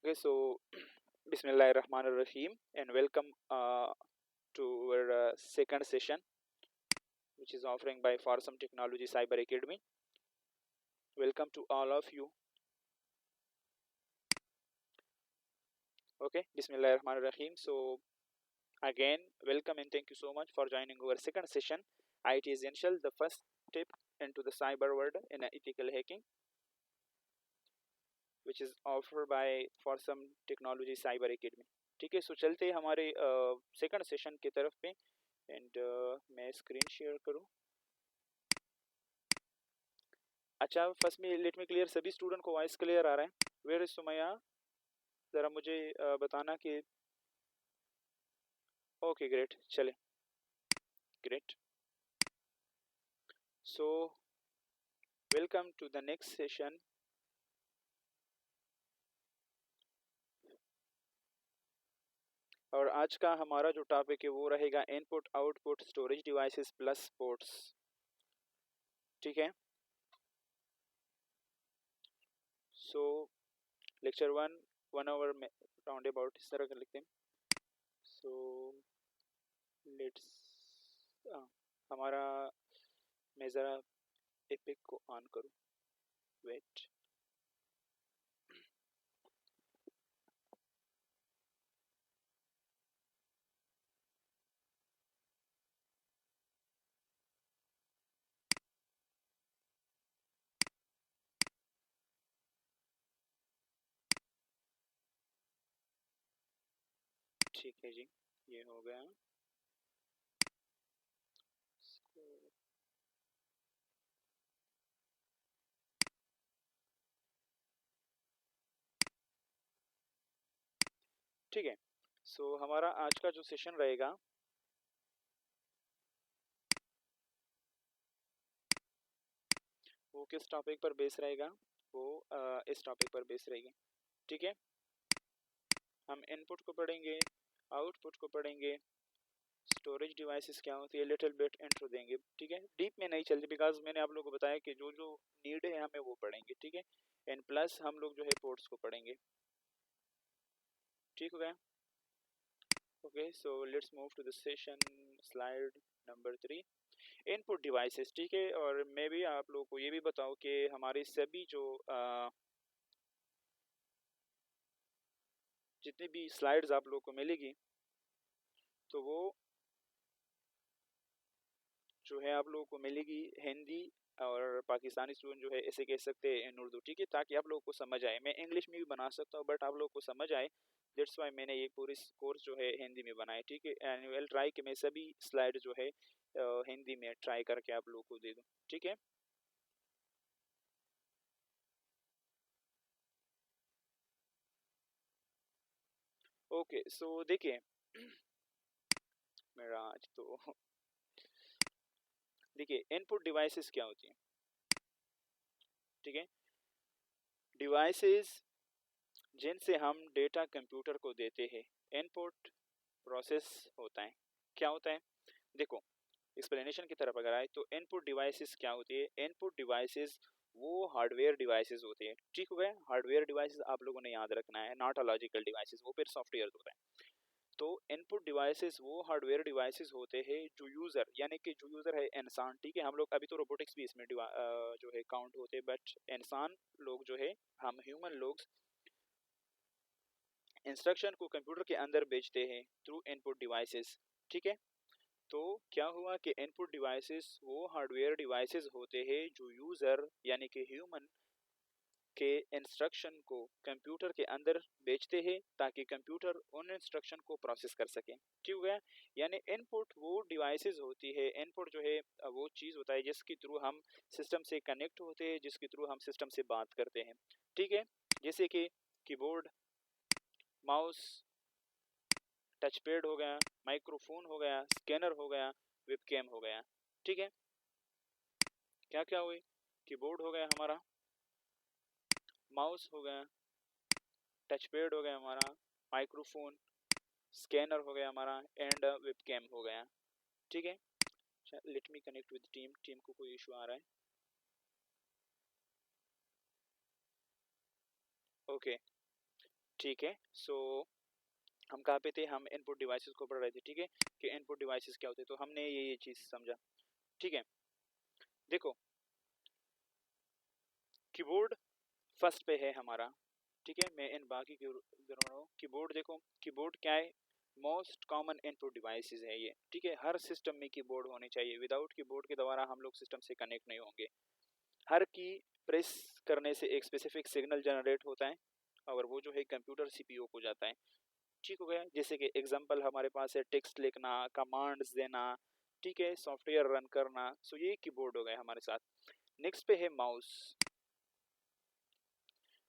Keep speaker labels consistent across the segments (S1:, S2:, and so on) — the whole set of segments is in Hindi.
S1: Okay, so Bismillahirrahmanirrahim and welcome to our second session, which is offering by Farsam Technology Cyber Academy. Welcome to all of you. Okay, Bismillahirrahmanirrahim. So, again, welcome and thank you so much for joining our second session. IT Essential, the first step into the cyber world in ethical hacking, which is offered by Farsam Technology Cyber Academy. ठीक है, सो चलते हैं हमारे सेकंड सेशन की तरफ पे एंड मैं स्क्रीन शेयर करूं. अच्छा, फर्स्ट में लेट मी क्लियर, सभी स्टूडेंट को वॉइस क्लियर आ रहा है? वेयर इज सुमैया, ज़रा मुझे बताना कि ओके ग्रेट. चले, great. So welcome to the next session. और आज का हमारा जो टॉपिक है वो रहेगा input output storage devices plus ports. ठीक है, सो लेक्चर 1 आवर में राउंड अबाउट इस तरह कर लिखते हैं. सो लेट्स हमारा, मैं ज़रा एपिक को ऑन करूं. वेट. ठीक है जी, ये हो गया. ठीक है, सो हमारा आज का जो सेशन रहेगा वो किस टॉपिक पर बेस रहेगा? वो इस टॉपिक पर बेस रहेगी. ठीक है, हम इनपुट को पढ़ेंगे, आउटपुट को पढ़ेंगे, स्टोरेज डिवाइसेस क्या होती है, लिटिल बिट इंट्रो देंगे. ठीक है, डीप में नहीं चलते बिकॉज मैंने आप लोगों को बताया कि जो जो नीड है हमें वो पढ़ेंगे. ठीक है, एंड प्लस हम लोग जो है पोर्ट्स को पढ़ेंगे. ठीक हो गया? Okay, so let's move to the session. Slide number 3, input devices. ठीक है, और मैं भी आप लोगों को ये भी बताऊं कि हमारी सभी जो जितनी भी स्लाइड्स आप लोगों को मिलेगी तो वो जो है आप लोगों को मिलेगी हिंदी और पाकिस्तानी स्टूडेंट जो है ऐसे कह सकते हैं इन उर्दू. ठीक है, ताकि आप लोगों को समझ आए. मैं इंग्लिश में भी बना सकता हूँ बट आप लोगों को समझ आए, दैट्स वाई मैंने ये पूरी कोर्स जो है हिंदी में बनाया. ठीक है, एंड विल ट्राई कि मैं सभी स्लाइड जो है हिंदी में ट्राई करके आप लोगों को दे दूँ. ठीक है, ओके. सो देखिए मेरा आज तो देखिए इनपुट डिवाइसेस क्या होती हैं. ठीक है, डिवाइसेस जिनसे हम डेटा कंप्यूटर को देते हैं. इनपुट प्रोसेस होता है. क्या होता है? देखो, एक्सप्लेनेशन की तरफ अगर आए तो इनपुट डिवाइसेस क्या होती है. इनपुट डिवाइसेस वो हार्डवेयर डिवाइसेस होते हैं. ठीक हो गया, हार्डवेयर डिवाइसेस आप लोगों ने याद रखना है, नॉट अ लॉजिकल डिवाइसेस, वो फिर सॉफ्टवेयर होता है. तो इनपुट डिवाइसेस वो हार्डवेयर डिवाइसेस होते हैं जो यूज़र, यानी कि जो यूज़र है इंसान. ठीक है, हम लोग अभी तो रोबोटिक्स भी इसमें जो है काउंट होते हैं, बट इंसान लोग जो है, हम ह्यूमन लोग इंस्ट्रक्शन को कंप्यूटर के अंदर भेजते हैं थ्रू इनपुट डिवाइसेस. ठीक है, तो क्या हुआ कि इनपुट डिवाइसेस वो हार्डवेयर डिवाइसेस होते हैं जो यूज़र यानी कि ह्यूमन के इंस्ट्रक्शन को कंप्यूटर के अंदर भेजते हैं ताकि कंप्यूटर उन इंस्ट्रक्शन को प्रोसेस कर सके. ठीक है, यानी इनपुट वो डिवाइसेस होती है. इनपुट जो है वो चीज़ होता है जिसके थ्रू हम सिस्टम से कनेक्ट होते हैं, जिसके थ्रू हम सिस्टम से बात करते हैं. ठीक है, जैसे कि कीबोर्ड, माउस, टच पैड हो गया, माइक्रोफोन हो गया, स्कैनर हो गया, वेबकैम हो गया. ठीक है, क्या क्या हुए? कीबोर्ड हो गया हमारा, माउस हो गया, टच पैड हो गया हमारा, माइक्रोफोन, स्कैनर हो गया हमारा, एंड वेबकैम हो गया. ठीक है, let me connect with team. Team को कोई इशू आ रहा है? ओके, ठीक है। सो हम कहाँ पे थे, हम इनपुट डिवाइसेस को पढ़ रहे थे, ठीक है, कि इनपुट डिवाइसेस क्या होते हैं। तो हमने ये चीज़ समझा, ठीक है। देखो कीबोर्ड फर्स्ट पे है हमारा, ठीक है। मैं इन बाकी की रहा हूँ। कीबोर्ड देखो, कीबोर्ड क्या है, मोस्ट कॉमन इनपुट डिवाइसेस है ये, ठीक है। हर सिस्टम में कीबोर्ड होने चाहिए, विदाउट कीबोर्ड के द्वारा हम लोग सिस्टम से कनेक्ट नहीं होंगे। हर की प्रेस करने से एक स्पेसिफिक सिग्नल जनरेट होता है और वो जो है कंप्यूटर सीपीयू को जाता है, ठीक हो गया। जैसे कि एग्जांपल हमारे पास है टेक्स्ट लिखना, कमांड्स देना, ठीक है, सॉफ्टवेयर रन करना। सो ये कीबोर्ड हो गया हमारे साथ। नेक्स्ट पे है माउस।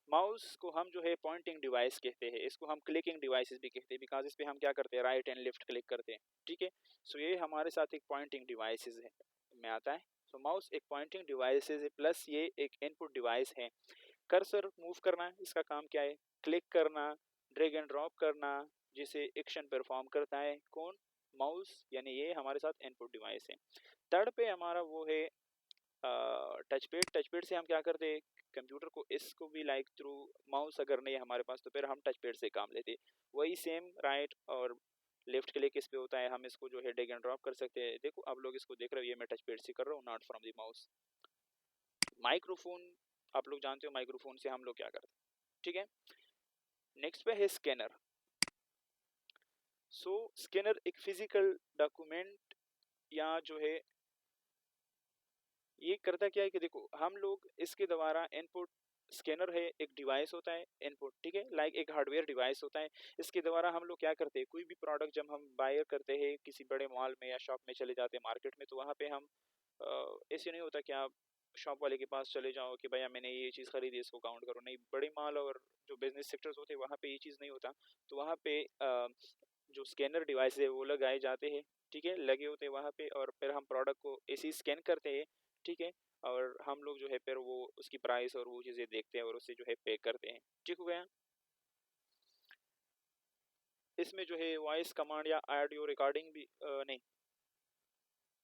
S1: माउस को हम जो है पॉइंटिंग डिवाइस कहते हैं, इसको हम क्लिकिंग डिवाइसेस भी कहते हैं, बिकॉज इस पे हम क्या करते हैं, राइट एंड लेफ्ट क्लिक करते हैं, ठीक है। सो ये हमारे साथ एक पॉइंटिंग डिवाइसेस है में आता है। सो माउस एक पॉइंटिंग डिवाइसेस है, प्लस ये एक इनपुट डिवाइस है। कर्सर मूव करना, इसका काम क्या है, क्लिक करना, ड्रैग एंड ड्रॉप करना, जिसे एक्शन परफॉर्म करता है कौन, माउस, यानी ये हमारे साथ इनपुट डिवाइस है। थर्ड पे हमारा वो है टच पैड। टच पैड से हम क्या करते हैं, कंप्यूटर को इसको भी लाइक थ्रू, माउस अगर नहीं है हमारे पास तो फिर हम टच पैड से काम लेते हैं। वही सेम राइट और लेफ्ट क्लिक इस पे होता है, हम इसको जो है ड्रैग एंड ड्रॉप कर सकते हैं। देखो आप लोग इसको देख रहे हो, ये मैं टच पैड से कर रहा हूँ, not from the mouse. Microphone, आप लोग जानते हो माइक्रोफोन से हम लोग क्या करते हैं, ठीक है। नेक्स्ट पे है स्कैनर। सो स्कैनर एक फिजिकल डॉक्यूमेंट या जो है ये करता क्या है कि देखो हम लोग इसके द्वारा इनपुट, स्कैनर है एक डिवाइस होता है इनपुट, ठीक है, लाइक एक हार्डवेयर डिवाइस होता है। इसके द्वारा हम लोग क्या करते हैं, कोई भी प्रोडक्ट जब हम बायर करते हैं किसी बड़े मॉल में या शॉप में चले जाते हैं मार्केट में, तो वहाँ पे हम ऐसे नहीं होता कि आप शॉप वाले के पास चले जाओ कि भैया मैंने ये चीज़ खरीदी इसको काउंट करो, नहीं। बड़े माल और जो बिजनेस सेक्टर्स होते हैं वहाँ पे ये चीज़ नहीं होता। तो वहाँ पे जो स्कैनर डिवाइस है वो लगाए जाते हैं, ठीक है, लगे होते हैं वहाँ पे, और फिर हम प्रोडक्ट को ऐसे ही स्कैन करते हैं, ठीक है। और हम लोग जो है फिर वो उसकी प्राइस और वो चीज़ें देखते हैं और उससे जो है पे करते हैं, ठीक हो गया। इसमें जो है वॉइस कमांड या ऑडियो रिकॉर्डिंग भी नहीं,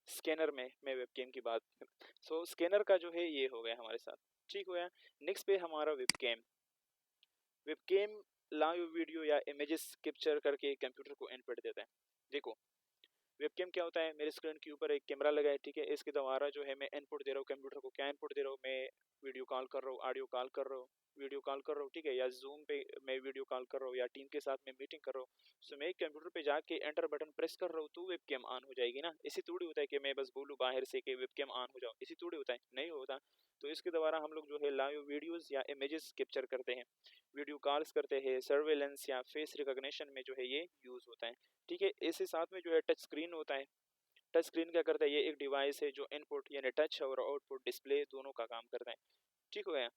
S1: स्कैनर में मैं वेबकैम की बात सो स्कैनर का जो है ये हो गया हमारे साथ, ठीक हो गया। नेक्स्ट पे हमारा वेबकैम। वेबकैम लाइव वीडियो या इमेजेस कैप्चर करके कंप्यूटर को इनपुट देता है। देखो वेबकैम क्या होता है, मेरे स्क्रीन के ऊपर एक कैमरा लगा है, ठीक है, इसके द्वारा जो है मैं इनपुट दे रहा हूँ कंप्यूटर को। क्या इनपुट दे रहा हूँ मैं, वीडियो कॉल कर रहा हूँ, ऑडियो कॉल कर रहा हूँ, वीडियो कॉल कर रहा हूँ, ठीक है, या जूम पे मैं वीडियो कॉल कर रहा हूँ, या टीम के साथ मैं मीटिंग कर रहा हूँ। सो मैं कंप्यूटर पे जाके एंटर बटन प्रेस कर रहा हूँ तो वेबकैम ऑन हो जाएगी ना। इसी थोड़ी होता है कि मैं बस बोलूँ बाहर से कि वेबकैम ऑन हो जाओ, इसी थोड़ी होता है, नहीं होता। तो इसके द्वारा हम लोग जो है लाइव वीडियोस या इमेजेस कैप्चर करते हैं, वीडियो कॉल्स करते हैं, सर्वेलेंस या फेस रिकॉग्निशन में जो है ये यूज होता है, ठीक है। इसके साथ में जो है टच स्क्रीन होता है। टच स्क्रीन क्या करता है, ये एक डिवाइस है जो इनपुट यानी टच और आउटपुट डिस्प्ले दोनों का काम करता है, ठीक हो गया।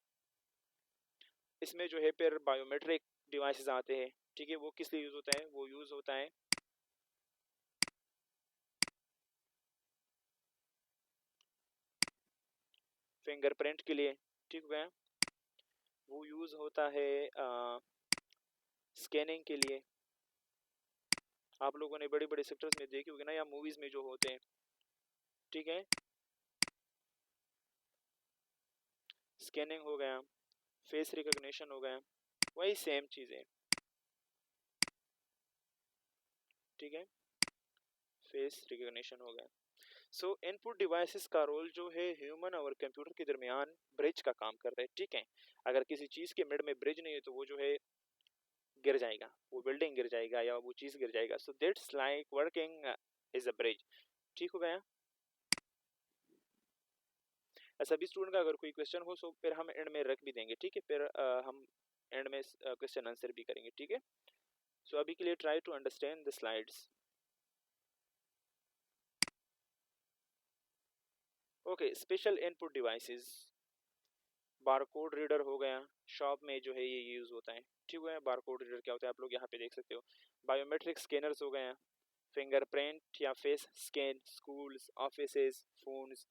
S1: इसमें जो है फिर बायोमेट्रिक डिवाइसेस आते हैं, ठीक है, वो किस लिए यूज होता है, वो यूज होता है फिंगरप्रिंट के लिए, ठीक हो गया। वो यूज होता है स्कैनिंग के लिए। आप लोगों ने बड़े बड़े सेक्टर्स में देखे होंगे ना, या मूवीज में जो होते हैं, ठीक है। स्कैनिंग हो गया, फेस रिकॉग्निशन हो गया, वही सेम चीज़ है, ठीक है, फेस रिकॉग्निशन हो गया। सो इनपुट डिवाइसेस का रोल जो है ह्यूमन और कंप्यूटर के दरमियान ब्रिज का काम करता है, ठीक है। अगर किसी चीज़ के मिड में ब्रिज नहीं है तो वो जो है गिर जाएगा, वो बिल्डिंग गिर जाएगा या वो चीज़ गिर जाएगा। So that's like working is a bridge, ठीक हो गया। सभी स्टूडेंट का अगर कोई क्वेश्चन हो तो फिर हम एंड में रख भी देंगे, ठीक है, फिर हम एंड में क्वेश्चन आंसर भी करेंगे, ठीक है। सो अभी के लिए try to understand the slides. Okay, special input devices, barcode reader हो गया, शॉप में जो है ये यूज होता है, ठीक है। बारकोड रीडर क्या होता है आप लोग यहाँ पे देख सकते हो। बायोमेट्रिक स्कैनर्स हो गए, फिंगरप्रिंट या face scan schools, offices, phones,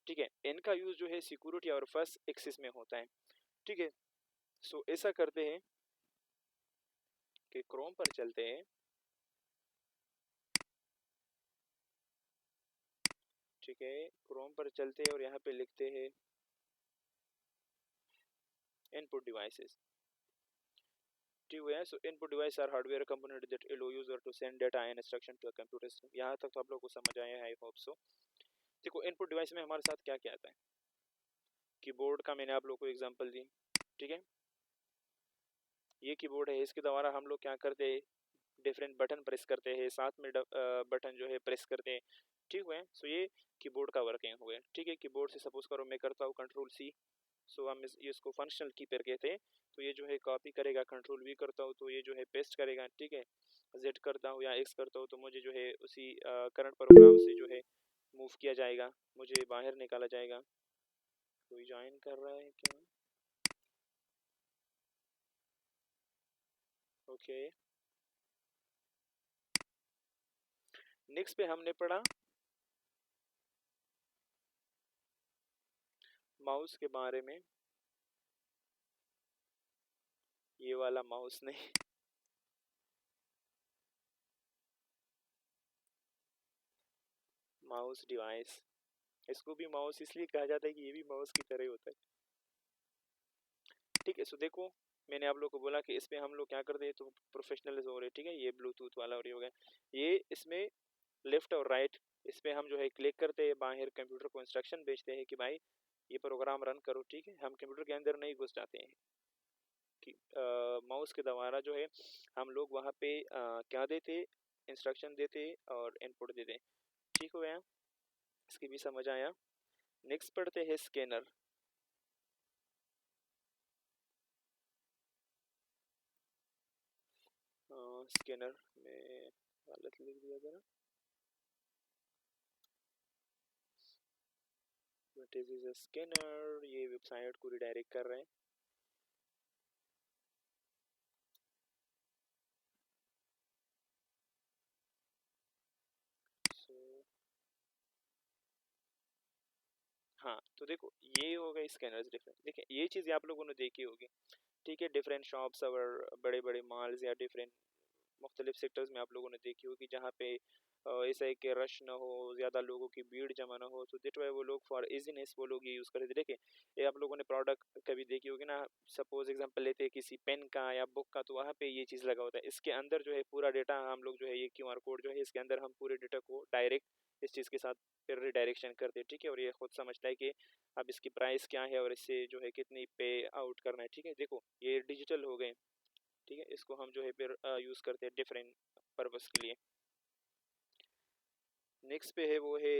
S1: ठीक है, इनका यूज जो है सिक्योरिटी और फर्स्ट एक्सेस में होता है, ठीक है। सो ऐसा करते हैं कि क्रोम पर चलते हैं, ठीक है, क्रोम पर चलते हैं और यहाँ पे लिखते हैं इनपुट डिवाइसेस, ठीक है। So input device are hardware component that allow user to send data and instruction to a computer system. यहाँ तक तो आप लोगों को समझ आया है, आई होप सो। देखो इनपुट डिवाइस में हमारे साथ क्या क्या आता है। कीबोर्ड का मैंने आप लोगों को एग्जांपल दी, ठीक है। ये कीबोर्ड है, इसके द्वारा हम लोग क्या करते हैं, डिफरेंट बटन प्रेस करते हैं, साथ में बटन जो है प्रेस करते हैं, ठीक है। सो ये कीबोर्ड का वर्किंग हो गया, ठीक है। कीबोर्ड से सपोज करो मैं करता हूँ कंट्रोल सी, सो हम इसको फंक्शनल की पर कहते हैं। तो ये जो है कॉपी करेगा, कंट्रोल वी करता हूँ तो ये जो है पेस्ट करेगा, ठीक है। जेड करता हूँ या एक्स करता हूँ तो मुझे जो है उसी करंट प्रोग्राम से जो है मूव किया जाएगा, मुझे बाहर निकाला जाएगा। कोई ज्वाइन कर रहा है क्या? ओके। नेक्स्ट पे हमने पढ़ा माउस के बारे में। ये वाला माउस नहीं, माउस डिवाइस। इसको भी माउस इसलिए कहा जाता है कि ये भी माउस की तरह होता है, ठीक है। सो देखो मैंने आप लोग को बोला कि इसमें हम लोग क्या करते हैं, तो प्रोफेशनल हो रहे हैं, ठीक है। ये ब्लूटूथ वाला और ये हो गया, ये इसमें लेफ्ट और राइट, इस पे हम जो है क्लिक करते हैं, बाहर कंप्यूटर को इंस्ट्रक्शन भेजते हैं कि भाई ये प्रोग्राम रन करो, ठीक है। हम कंप्यूटर के अंदर नहीं घुस जाते हैं कि माउस के द्वारा जो है हम लोग वहाँ पे क्या देते, इंस्ट्रक्शन देते और इनपुट देते, ठीक हो गया। इसकी भी समझ आया। नेक्स्ट पढ़ते हैं स्कैनर। स्कैनर में गलत लिख दिया जरा, व्हाट इज अ स्कैनर, ये वेबसाइट को रिडायरेक्ट कर रहे हैं। सो हाँ, तो देखो ये हो गए स्कैनर्स डिफरेंट। देखिए ये चीज़ आप लोगों ने देखी होगी, ठीक है। डिफरेंट शॉप्स और बड़े बड़े मॉल्स या डिफरेंट मुख्तलिफ सेक्टर्स में आप लोगों ने देखी होगी, जहाँ पे ऐसा है कि रश ना हो, ज़्यादा लोगों की भीड़ जमा ना हो, तो देट वाई वो लोग फॉर इजीनेस वो लोग ये यूज़ करते थे। देखिए ये आप लोगों ने प्रोडक्ट कभी देखी होगी ना, सपोज एग्जांपल लेते हैं किसी पेन का या बुक का, तो वहाँ पे ये चीज़ लगा होता है, इसके अंदर जो है पूरा डेटा हम लोग जो है, ये क्यूआर कोड जो है इसके अंदर हम पूरे डेटा को डायरेक्ट इस चीज़ के साथ फिर रिडायरेक्शन करते हैं, ठीक है। और ये खुद समझता है कि अब इसकी प्राइस क्या है और इससे जो है कितनी पे आउट करना है, ठीक है। देखो ये डिजिटल हो गए, ठीक है। इसको हम जो है फिर यूज़ करते हैं डिफरेंट पर्पस के लिए। नेक्स्ट पे है वो है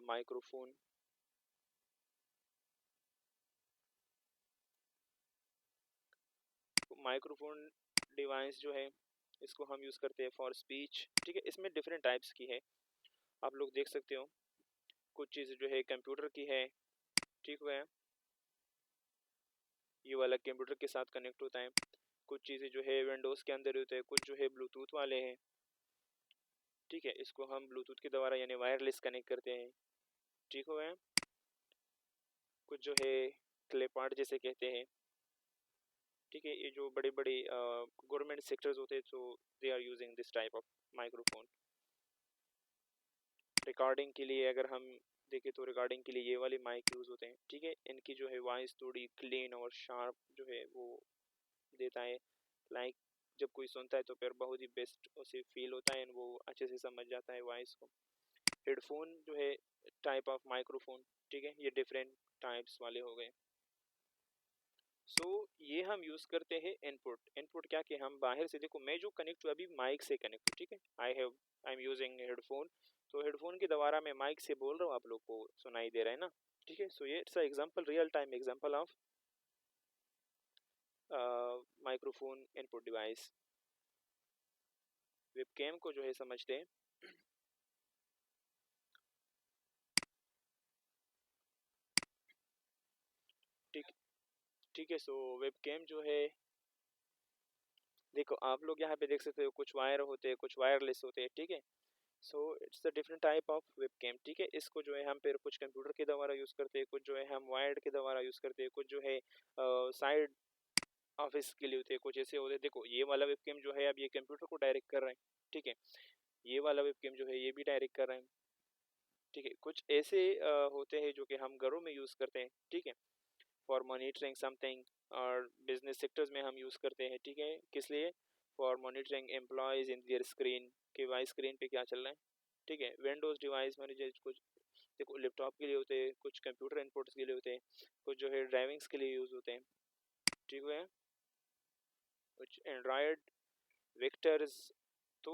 S1: माइक्रोफोन। माइक्रोफोन डिवाइस जो है इसको हम यूज़ करते हैं फॉर स्पीच, ठीक है। इसमें डिफरेंट टाइप्स की है, आप लोग देख सकते हो। कुछ चीज़ जो है कंप्यूटर की है, ठीक है, ये वाला कंप्यूटर के साथ कनेक्ट होता है। कुछ चीज़ें जो है विंडोज़ के अंदर होते हैं, कुछ जो है ब्लूटूथ वाले हैं, ठीक है। इसको हम ब्लूटूथ के द्वारा यानी वायरलेस कनेक्ट करते हैं, ठीक हो गया। कुछ जो है क्लिप आर्ट जैसे कहते हैं, ठीक है। ये जो बड़े बड़े गवर्नमेंट सेक्टर्स होते हैं, तो they are using this type of microphone. Recording के लिए अगर हम देखें तो रिकॉर्डिंग के लिए ये वाले माइक यूज़ होते हैं, ठीक है। इनकी जो है वॉइस थोड़ी क्लीन और शार्प जो है वो देता है, लाइक जब कोई सुनता है तो फिर बहुत ही बेस्ट उसे फील होता है, वो अच्छे से समझ जाता है वॉइस को। हेडफोन जो है टाइप ऑफ माइक्रोफोन, ठीक है। ये डिफरेंट टाइप्स वाले हो गए। सो ये हम यूज़ करते हैं इनपुट। इनपुट क्या कि हम बाहर से, देखो मैं जो कनेक्ट हूँ अभी माइक से कनेक्ट हूँ, ठीक है। आई एम यूजिंग हेडफोन, तो हेडफोन के द्वारा मैं माइक से बोल रहा हूँ, आप लोग को सुनाई दे रहा है ना, ठीक है। सो ये it's example, real time example of microphone input device. Webcam को जो है समझते हैं, ठीक, ठीक है। सो वेबकैम जो है, देखो आप लोग यहाँ पे देख सकते हो, कुछ वायर होते हैं, कुछ वायरलेस होते हैं, ठीक है। So it's the different type of webcam, ठीक है। इसको जो है हम फिर कुछ कंप्यूटर के द्वारा यूज़ करते हैं, कुछ जो है हम वायर्ड के द्वारा यूज़ करते हैं, कुछ जो है साइड ऑफिस के लिए होते हैं, कुछ ऐसे होते हैं। देखो ये वाला वेबकैम जो है अब ये कंप्यूटर को डायरेक्ट कर रहे हैं, ठीक है। ये वाला वेबकैम जो है ये भी डायरेक्ट कर रहे हैं, ठीक है। कुछ ऐसे होते हैं जो कि हम घरों में यूज़ करते हैं, ठीक है, फॉर मॉनिटरिंग समथिंग, और बिजनेस सेक्टर्स में हम यूज़ करते हैं, ठीक है, किस लिए? For monitoring employees in their screen, कि भाई स्क्रीन पे क्या चल रहा है, ठीक है। विंडोज़ डिवाइस मैनेजर कुछ देखो लैपटॉप के लिए होते हैं, कुछ कंप्यूटर इनपुट्स के लिए होते हैं, कुछ जो है ड्राइविंग्स के लिए यूज़ होते हैं, ठीक है, कुछ एंड्रॉयड वेक्टर्स। तो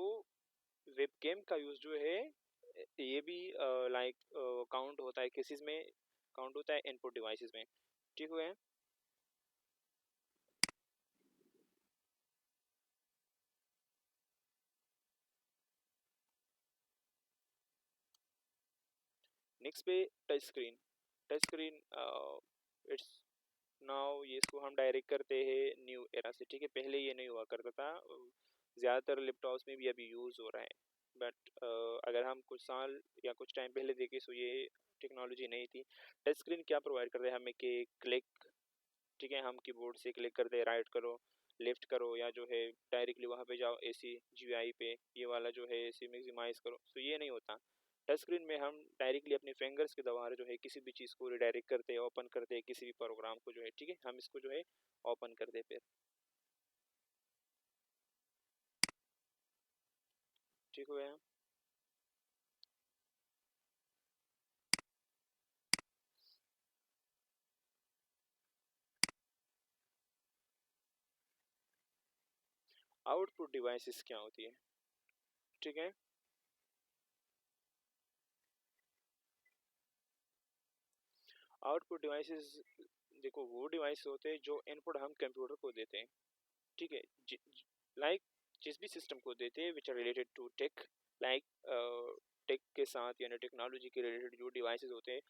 S1: वेबकैम का यूज़ जो है ये भी लाइक काउंट होता है, किस में काउंट होता है? इनपुट डिवाइसेस में, ठीक है। नेक्स्ट पे touch screen. Touch screen it's now, ये इसको हम डायरेक्ट करते हैं न्यू एरा से, ठीक है। पहले ये नहीं हुआ करता था, ज़्यादातर लैपटॉप्स में भी अभी यूज़ हो रहा है, बट अगर हम कुछ साल या कुछ टाइम पहले देखें तो ये टेक्नोलॉजी नहीं थी। टच स्क्रीन क्या प्रोवाइड करते हैं हमें कि क्लिक, ठीक है, हम कीबोर्ड से क्लिक करते हैं, राइट करो, लेफ्ट करो, या जो है डायरेक्टली वहाँ पे जाओ एसी जीयूआई पे, ये वाला जो है एसी मैक्सिमाइज करो, तो ये नहीं होता। टच स्क्रीन में हम डायरेक्टली अपने फिंगर्स के द्वारा जो है किसी भी चीज़ को रिडायरेक्ट करते हैं, ओपन करते हैं, किसी भी प्रोग्राम को जो है, ठीक है, हम इसको जो है ओपन करते हैं फिर, ठीक हुआ। आउटपुट डिवाइसेस क्या होती है, ठीक है। आउटपुट डिवाइसेस देखो वो डिवाइस होते हैं जो इनपुट हम कंप्यूटर को देते हैं, ठीक है, लाइक जिस भी सिस्टम को देते हैं which are related to tech, like tech के साथ यानी टेक्नोलॉजी के रिलेटेड जो डिवाइसेस होते हैं।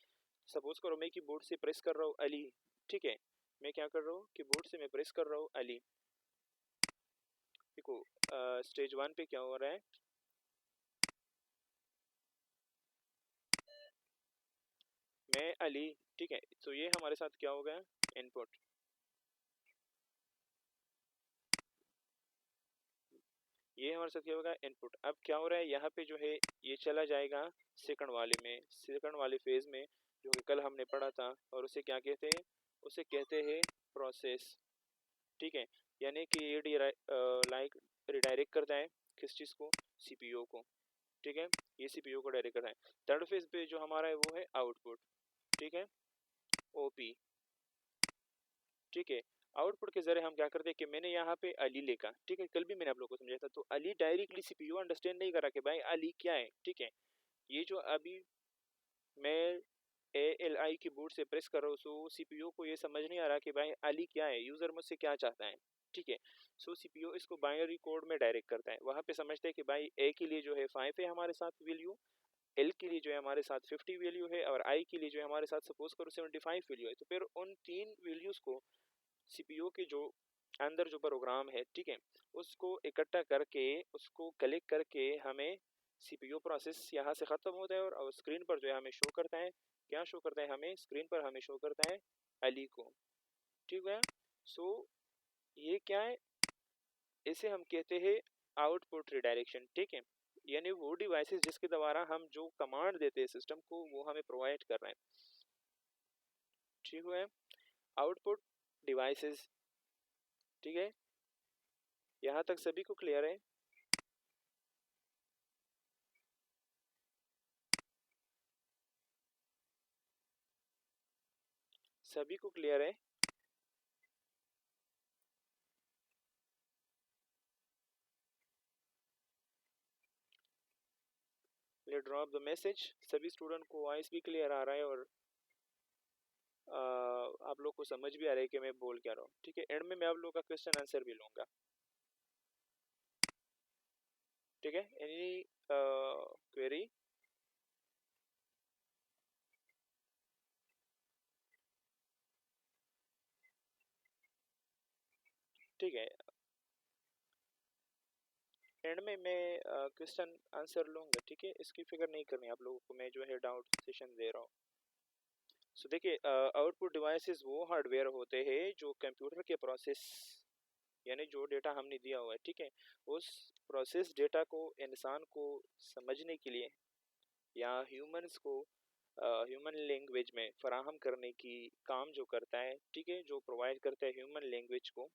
S1: सपोज करो मैं कीबोर्ड से प्रेस कर रहा हूँ अली, ठीक है, मैं क्या कर रहा हूँ कीबोर्ड से मैं प्रेस कर रहा हूँ अली। देखो स्टेज वन पे क्या हो रहा है, मैं अली, ठीक है, तो ये हमारे साथ क्या हो गया, इनपुट, ये हमारे साथ क्या होगा, इनपुट। अब क्या हो रहा है यहाँ पे जो है ये चला जाएगा सेकंड वाले में, सेकंड वाले फेज में, जो कि कल हमने पढ़ा था, और उसे क्या कहते हैं, उसे कहते हैं प्रोसेस, ठीक है। यानी कि ये लाइक रिडायरेक्ट करता है किस चीज़ को, सीपीयू को, ठीक है, ये सीपीयू को डायरेक्ट करता है। थर्ड फेज पे जो हमारा है वो है आउटपुट, ठीक है, ओपी, ठीक है। आउटपुट के जरिए हम क्या करते हैं कि मैंने यहाँ पे अली लिखा, ठीक है, कल भी मैंने आप लोगों को समझाया था, तो अली डायरेक्टली सीपीयू अंडरस्टैंड नहीं करा कि भाई अली क्या है, ठीक है। ये जो अभी मैं ए एल आई की बोर्ड से प्रेस कर रहा हूँ, सो सीपीयू को ये समझ नहीं आ रहा कि भाई अली क्या है, यूजर मुझसे क्या चाहता है, ठीक है। सो सीपीयू इसको बाइनरी कोड में डायरेक्ट करता है, वहाँ पे समझते हैं कि भाई ए के लिए जो है 5 है हमारे साथ वैल्यू, एल के लिए जो है हमारे साथ 50 वैल्यू है, और आई के लिए जो है हमारे साथ सपोज करो 75 वैल्यू है। तो फिर उन तीन वैल्यूज को सीपीयू के जो अंदर जो प्रोग्राम है, ठीक है, उसको इकट्ठा करके उसको कलेक्ट करके हमें सीपीयू प्रोसेस यहाँ से ख़त्म होता है, और स्क्रीन पर जो है हमें शो करता है, क्या शो करता है हमें स्क्रीन पर, हमें शो करता है अली को, ठीक है। सो ये क्या है, इसे हम कहते हैं आउटपुट रिडायरेक्शन, ठीक है। यानी वो डिवाइसेस जिसके द्वारा हम जो कमांड देते हैं सिस्टम को वो हमें प्रोवाइड कर रहे हैं, ठीक है। आउटपुट डिवाइसेस, ठीक है, यहाँ तक सभी को क्लियर है? सभी को क्लियर है? ले ड्रॉप द मैसेज, सभी स्टूडेंट को वॉइस भी क्लियर आ रहा है, और आप लोग को समझ भी आ रहा है कि मैं बोल क्या रहा हूँ, ठीक है। एंड में मैं आप लोग का क्वेश्चन आंसर भी लूँगा, ठीक है। Any query? ठीक है, एंड में मैं क्वेश्चन आंसर लूँगा, ठीक है, इसकी फिक्र नहीं करनी आप लोगों को, मैं जो है डाउट सेशन दे रहा हूँ। सो देखिए आउटपुट डिवाइसेस वो हार्डवेयर होते हैं जो कंप्यूटर के प्रोसेस, यानी जो डेटा हमने दिया हुआ है, ठीक है, उस प्रोसेस डेटा को इंसान को समझने के लिए या ह्यूमंस को ह्यूमन लैंग्वेज में फराहम करने की काम जो करता है, ठीक है, जो प्रोवाइड करता है ह्यूमन लैंग्वेज को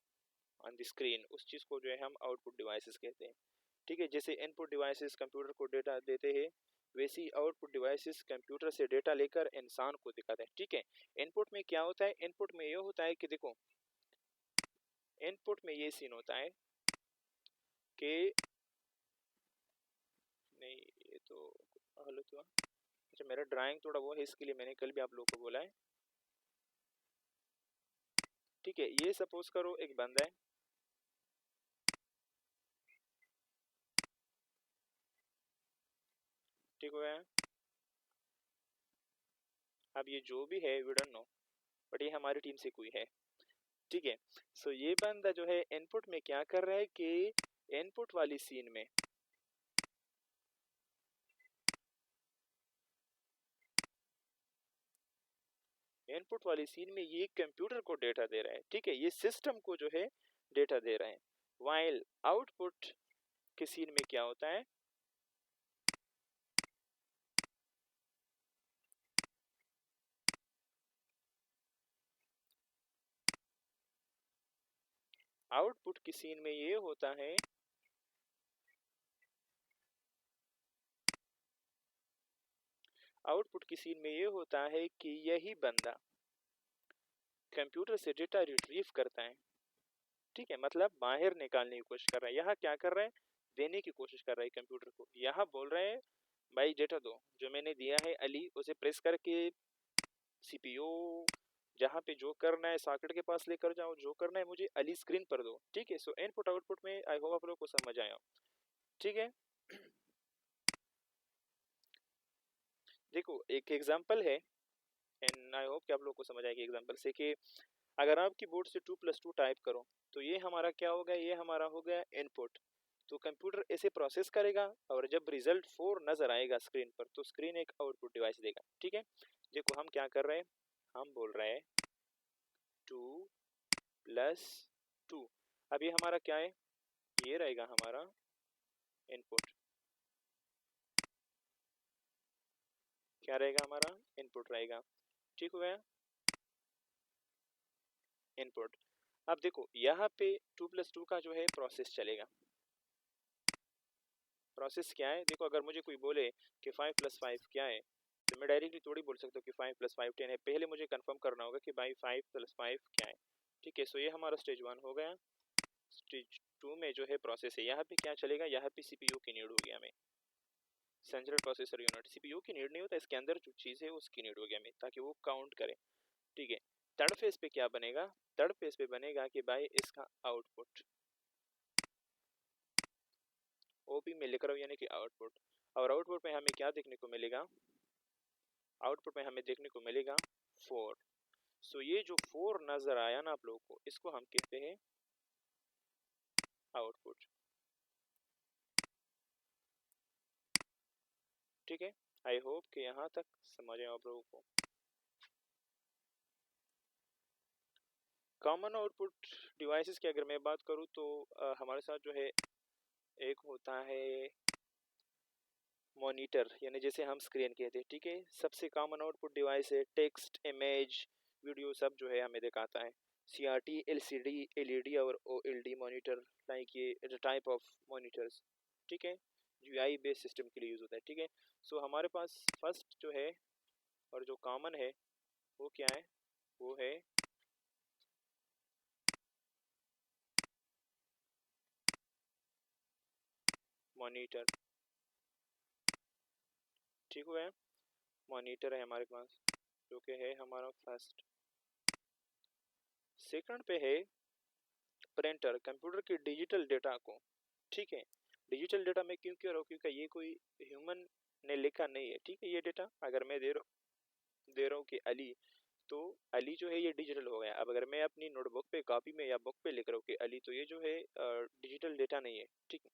S1: ऑन द स्क्रीन, उस चीज़ को जो है हम आउटपुट डिवाइसेस कहते हैं। ठीक है, जैसे इनपुट डिवाइसेस कंप्यूटर को डेटा देते हैं, वैसे ही आउटपुट डिवाइसेस कंप्यूटर से डेटा लेकर इंसान को दिखाते हैं। ठीक है, इनपुट में क्या होता है, इनपुट में ये होता है कि देखो, इनपुट में ये सीन होता है कि नहीं, ये तो गलत हुआ। अच्छा, मेरा ड्राइंग थोड़ा वो है, इसके लिए मैंने कल भी आप लोगों को बोला है। ठीक है, ये सपोज करो एक बंदा है, ठीक हो गया। अब ये जो भी है वी डोंट नो, बट ये हमारी टीम से कोई है। ठीक है, सो ये बंदा जो है इनपुट में क्या कर रहा है कि इनपुट वाली सीन में ये कंप्यूटर को डेटा दे रहा है। ठीक है, ये सिस्टम को जो है डेटा दे रहा है। वाइल आउटपुट के सीन में क्या होता है, आउटपुट की सीन में ये होता है, आउटपुट की सीन में ये होता है कि यही बंदा कंप्यूटर से डेटा रिट्रीव करता है। ठीक है, मतलब बाहर निकालने की कोशिश कर रहा है। यहाँ क्या कर रहा है, देने की कोशिश कर रहा है कंप्यूटर को। यहाँ बोल रहे हैं भाई डेटा दो, जो मैंने दिया है अली, उसे प्रेस करके सीपीयू जहाँ पे जो करना है सॉकेट के पास लेकर जाओ, जो करना है मुझे अली स्क्रीन पर दो। ठीक है, सो इनपुट आउटपुट में आई होप आप लोग को समझ आया। ठीक है, देखो एक एग्जांपल है, एंड आई होप कि आप लोग को समझ आएगी एग्जांपल से, कि अगर आप कीबोर्ड से 2+2 टाइप करो तो ये हमारा क्या होगा, ये हमारा हो गया इनपुट। तो कंप्यूटर ऐसे प्रोसेस करेगा और जब रिजल्ट 4 नजर आएगा स्क्रीन पर तो स्क्रीन एक आउटपुट डिवाइस देगा। ठीक है, देखो हम क्या कर रहे हैं, हम बोल रहे हैं 2+2। अब ये हमारा क्या है, ये रहेगा हमारा इनपुट। क्या रहेगा हमारा, इनपुट रहेगा। ठीक हो गया, इनपुट। अब देखो यहाँ पे 2+2 का जो है प्रोसेस चलेगा। प्रोसेस क्या है, देखो अगर मुझे कोई बोले कि 5+5 क्या है, तो मैं डायरेक्टली थोड़ी बोल सकता हूँ कि 5+5 10 है। पहले मुझे कंफर्म करना होगा कि भाई 5+5 क्या है। ठीक है, सो ये हमारा स्टेज 1 हो गया। स्टेज 2 में जो है प्रोसेस है, यहाँ पे क्या चलेगा, यहाँ पे सीपीयू की नीड होगी हमें, सेंट्रल प्रोसेसर यूनिट। सीपीयू की नीड नहीं होता, इसके अंदर जो चीज़ है उसकी नीड होगी हमें, ताकि वो काउंट करे। ठीक है, थर्ड फेज पे क्या बनेगा, थर्ड फेज पे बनेगा कि भाई इसका आउटपुट, ओपी में लिख रहा हूँ यानी कि आउटपुट। और आउटपुट में हमें क्या देखने को मिलेगा, आउटपुट में हमें देखने को मिलेगा 4। सो ये जो 4 नजर आया ना आप लोगों को, इसको हम कहते हैं आउटपुट। ठीक है, आई होप कि यहाँ तक समझ आए आप लोगों को। कॉमन आउटपुट डिवाइसेस की अगर मैं बात करूँ तो हमारे साथ जो है एक होता है मॉनिटर, यानी जैसे हम स्क्रीन कहते हैं। ठीक है, सबसे कॉमन आउटपुट डिवाइस है, टेक्स्ट इमेज वीडियो सब जो है हमें दिखाता है। सीआरटी एलसीडी एलईडी और ओएलडी मॉनिटर, लाइक ये टाइप ऑफ मॉनिटर्स। ठीक है, यूआई बेस्ड सिस्टम के लिए यूज होता है। ठीक है, सो हमारे पास फर्स्ट जो है और जो कॉमन है वो क्या है, वो है मॉनिटर। ठीक हुआ है, मॉनिटर है हमारे पास, जो कि है हमारा फर्स्ट। सेकंड पे है प्रिंटर, कंप्यूटर के डिजिटल डेटा को। ठीक है, डिजिटल डेटा में क्यों कह रहा हूँ, क्योंकि ये कोई ह्यूमन ने लिखा नहीं है। ठीक है, ये डेटा अगर मैं दे रहा हूँ कि अली, तो अली जो है ये डिजिटल हो गया। अब अगर मैं अपनी नोटबुक पे कॉपी में या बुक पे लिख रहा हूँ कि अली, तो ये जो है डिजिटल डेटा नहीं है। ठीक है,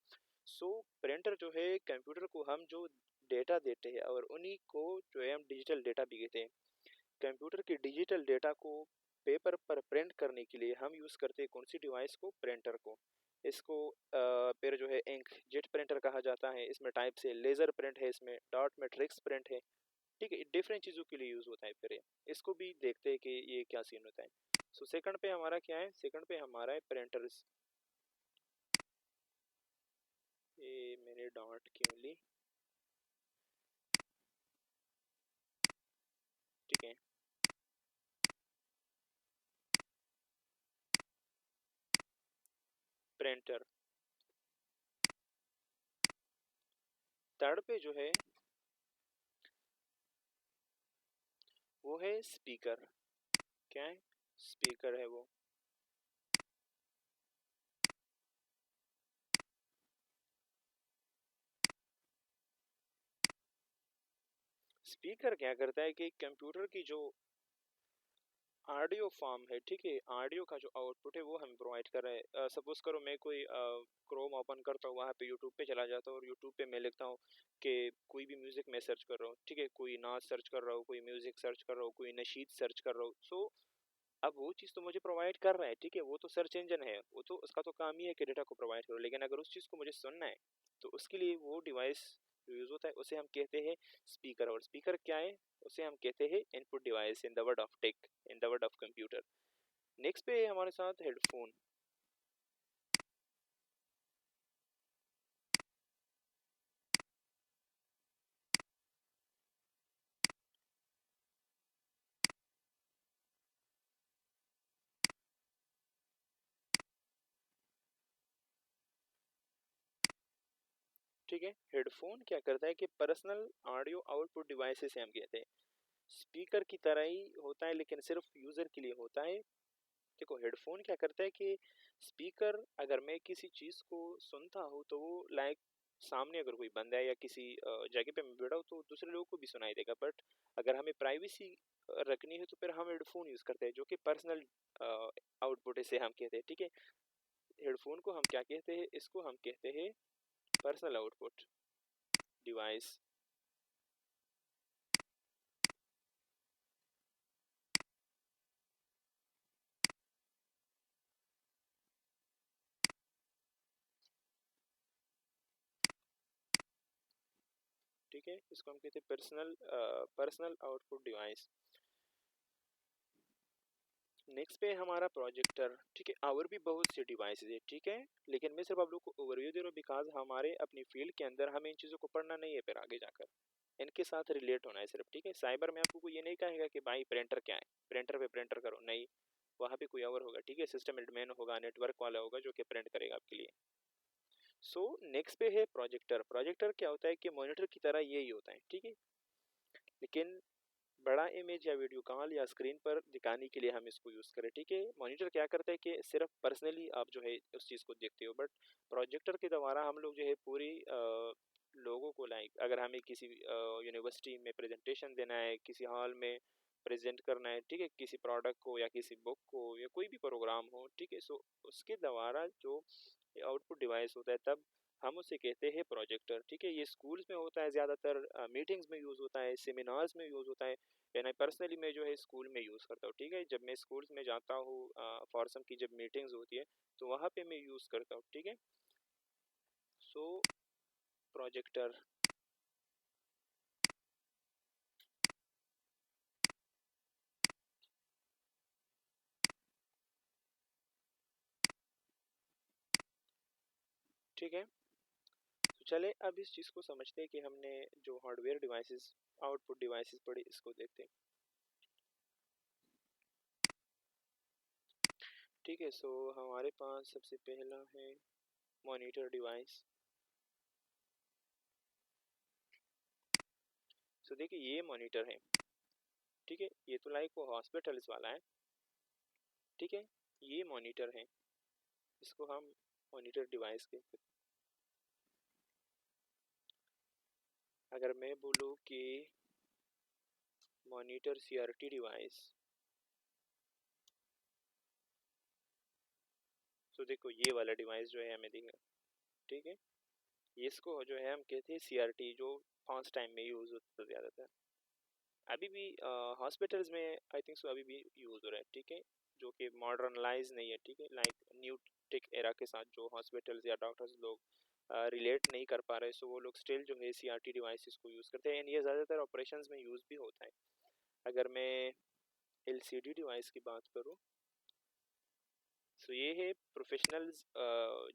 S1: सो प्रिंटर जो है कंप्यूटर को हम जो डेटा देते हैं और उन्हीं को जो है हम डिजिटल डेटा भी कहते हैं। कंप्यूटर के डिजिटल डेटा को पेपर पर प्रिंट करने के लिए हम यूज़ करते हैं कौन सी डिवाइस को, प्रिंटर को। इसको फिर जो है इंक जेट प्रिंटर कहा जाता है। इसमें टाइप से लेज़र प्रिंट है, इसमें डॉट मैट्रिक्स प्रिंट है। ठीक है, डिफरेंट चीज़ों के लिए यूज़ होता है। फिर ये इसको भी देखते हैं कि ये क्या सीन होता है। सो सेकंड पे हमारा क्या है, सेकंड पे हमारा है प्रिंटर्स। ये मैंने डॉट क्यों ली, ठीक है। प्रिंटर। थर्ड पे जो है वो है स्पीकर। क्या है, स्पीकर है वो। स्पीकर क्या करता है कि कंप्यूटर की जो ऑडियो फॉर्म है, ठीक है, ऑडियो का जो आउटपुट है वो हमें प्रोवाइड कर रहा है। सपोज करो मैं कोई क्रोम ओपन करता हूँ, वहाँ पे यूट्यूब पे चला जाता हूँ और यूट्यूब पे मैं लिखता हूँ कि कोई भी म्यूजिक मैं सर्च कर रहा हूँ, ठीक है, कोई नाच सर्च कर रहा हूँ, कोई म्यूजिक सर्च कर रहा हूँ, कोई नशीद सर्च कर रहा हूँ। सो अब वो चीज़ तो मुझे प्रोवाइड कर रहा है, ठीक है, वो तो सर्च इंजन है, वो तो उसका तो काम ही है कि डेटा को प्रोवाइड करो। लेकिन अगर उस चीज़ को मुझे सुनना है तो उसके लिए वो डिवाइस जो यूज़ होता है उसे हम कहते हैं स्पीकर। और स्पीकर क्या है, उसे हम कहते हैं input device in the word of tech, in the word of computer. Next पे है हमारे साथ हेडफोन। ठीक है, हेडफोन क्या करता है कि पर्सनल ऑडियो आउटपुट डिवाइसेस से हम कहते हैं, स्पीकर की तरह ही होता है लेकिन सिर्फ यूज़र के लिए होता है। देखो हेडफोन क्या करता है कि स्पीकर, अगर मैं किसी चीज़ को सुनता हूँ तो वो लाइक सामने अगर कोई बंदा है या किसी जगह पे मैं बैठा हूँ तो दूसरे लोगों को भी सुनाई देगा। बट अगर हमें प्राइवेसी रखनी है तो फिर हम हेडफोन यूज़ करते हैं जो कि पर्सनल आउटपुट इसे हम कहते हैं। ठीक है, हेडफोन को हम क्या कहते हैं, इसको हम कहते हैं पर्सनल आउटपुट डिवाइस। ठीक है, इसको हम कहते हैं पर्सनल आउटपुट डिवाइस। नेक्स्ट पे है हमारा प्रोजेक्टर। ठीक है, और भी बहुत सी डिवाइसेज है, ठीक है, लेकिन मैं सिर्फ आप लोग को ओवरव्यू दे रहा हूँ बिकॉज हमारे अपनी फील्ड के अंदर हमें इन चीज़ों को पढ़ना नहीं है, फिर आगे जाकर इनके साथ रिलेट होना है सिर्फ। ठीक है, साइबर में आपको कोई ये नहीं कहेगा कि भाई प्रिंटर क्या है, प्रिंटर पे प्रिंटर करो, नहीं, वहाँ पे कोई और होगा। ठीक है, सिस्टम एडमिन होगा, नेटवर्क वाला होगा जो कि प्रिंट करेगा आपके लिए। सो नेक्स्ट पे है प्रोजेक्टर। प्रोजेक्टर क्या होता है कि मॉनिटर की तरह यही होता है, ठीक है, लेकिन बड़ा इमेज या वीडियो कॉल या स्क्रीन पर दिखाने के लिए हम इसको यूज़ करें। ठीक है, मॉनिटर क्या करता है कि सिर्फ पर्सनली आप जो है उस चीज़ को देखते हो, बट प्रोजेक्टर के द्वारा हम लोग जो है पूरी लोगों को, लाइक अगर हमें किसी यूनिवर्सिटी में प्रेजेंटेशन देना है, किसी हॉल में प्रेजेंट करना है, ठीक है, किसी प्रोडक्ट को या किसी बुक को या कोई भी प्रोग्राम हो, ठीक है, सो उसके द्वारा जो आउटपुट डिवाइस होता है तब हम उसे कहते हैं प्रोजेक्टर। ठीक है, ये स्कूल्स में होता है ज़्यादातर, मीटिंग्स में यूज़ होता है, सेमिनार्स में यूज़ होता है। एंड पर्सनली मैं जो है स्कूल में यूज़ करता हूँ। ठीक है, जब मैं स्कूल्स में जाता हूँ फॉर की जब मीटिंग्स होती है तो वहाँ पे मैं यूज़ करता हूँ। ठीक है, सो प्रोजेक्टर। ठीक है, तो चले अब इस चीज़ को समझते हैं कि हमने जो हार्डवेयर डिवाइसेस आउटपुट डिवाइसेस पढ़े इसको देखते हैं। ठीक है, सो हमारे पास सबसे पहला है मॉनिटर डिवाइस। सो देखिए ये मॉनिटर है, ठीक है, ये तो लाइक वो हॉस्पिटल्स वाला है। ठीक है, ये मॉनिटर है, इसको हम मॉनिटर डिवाइस कहते हैं। अगर मैं बोलूँ कि मॉनिटर सीआरटी डिवाइस, तो देखो ये वाला डिवाइस जो है हमें दिखेगा। ठीक है, ये इसको जो है हम कहते हैं सीआरटी, जो फास्ट टाइम में यूज़ होता है ज़्यादातर। अभी भी हॉस्पिटल्स में आई थिंक सो अभी भी यूज़ हो रहा है। ठीक है, जो कि मॉडर्नलाइज नहीं है। ठीक है, लाइक न्यू टेक एरा के साथ जो हॉस्पिटल्स या डॉक्टर्स लोग रिलेट नहीं कर पा रहे, सो वो लोग स्टिल जो है CRT डिवाइसेस को यूज़ करते हैं, एंड ये ज़्यादातर ऑपरेशंस में यूज़ भी होता है। अगर मैं LCD डिवाइस की बात करूँ, सो ये है प्रोफेशनल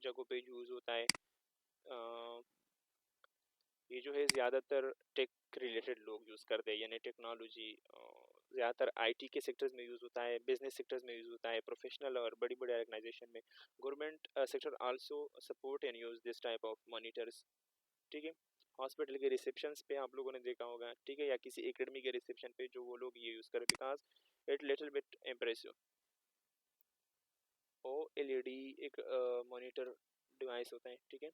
S1: जगहों पे यूज़ होता है। ये जो है ज़्यादातर टेक रिलेटेड लोग यूज़ करते हैं, यानी टेक्नोलॉजी ज़्यादातर IT के सेक्टर्स में यूज़ होता है, बिजनेस सेक्टर्स में यूज़ होता है, प्रोफेशनल और बड़ी बड़ी ऑर्गेनाइजेशन में। Government sector also support and use this type of monitors, ठीक है। हॉस्पिटल के रिसेप्शंस पे आप लोगों ने देखा होगा, ठीक है, या किसी एकेडमी के रिसेप्शन पे जो वो लोग ये यूज़ करें, because it little bit impressive. OLED एक मॉनिटर डिवाइस होता है, ठीक है।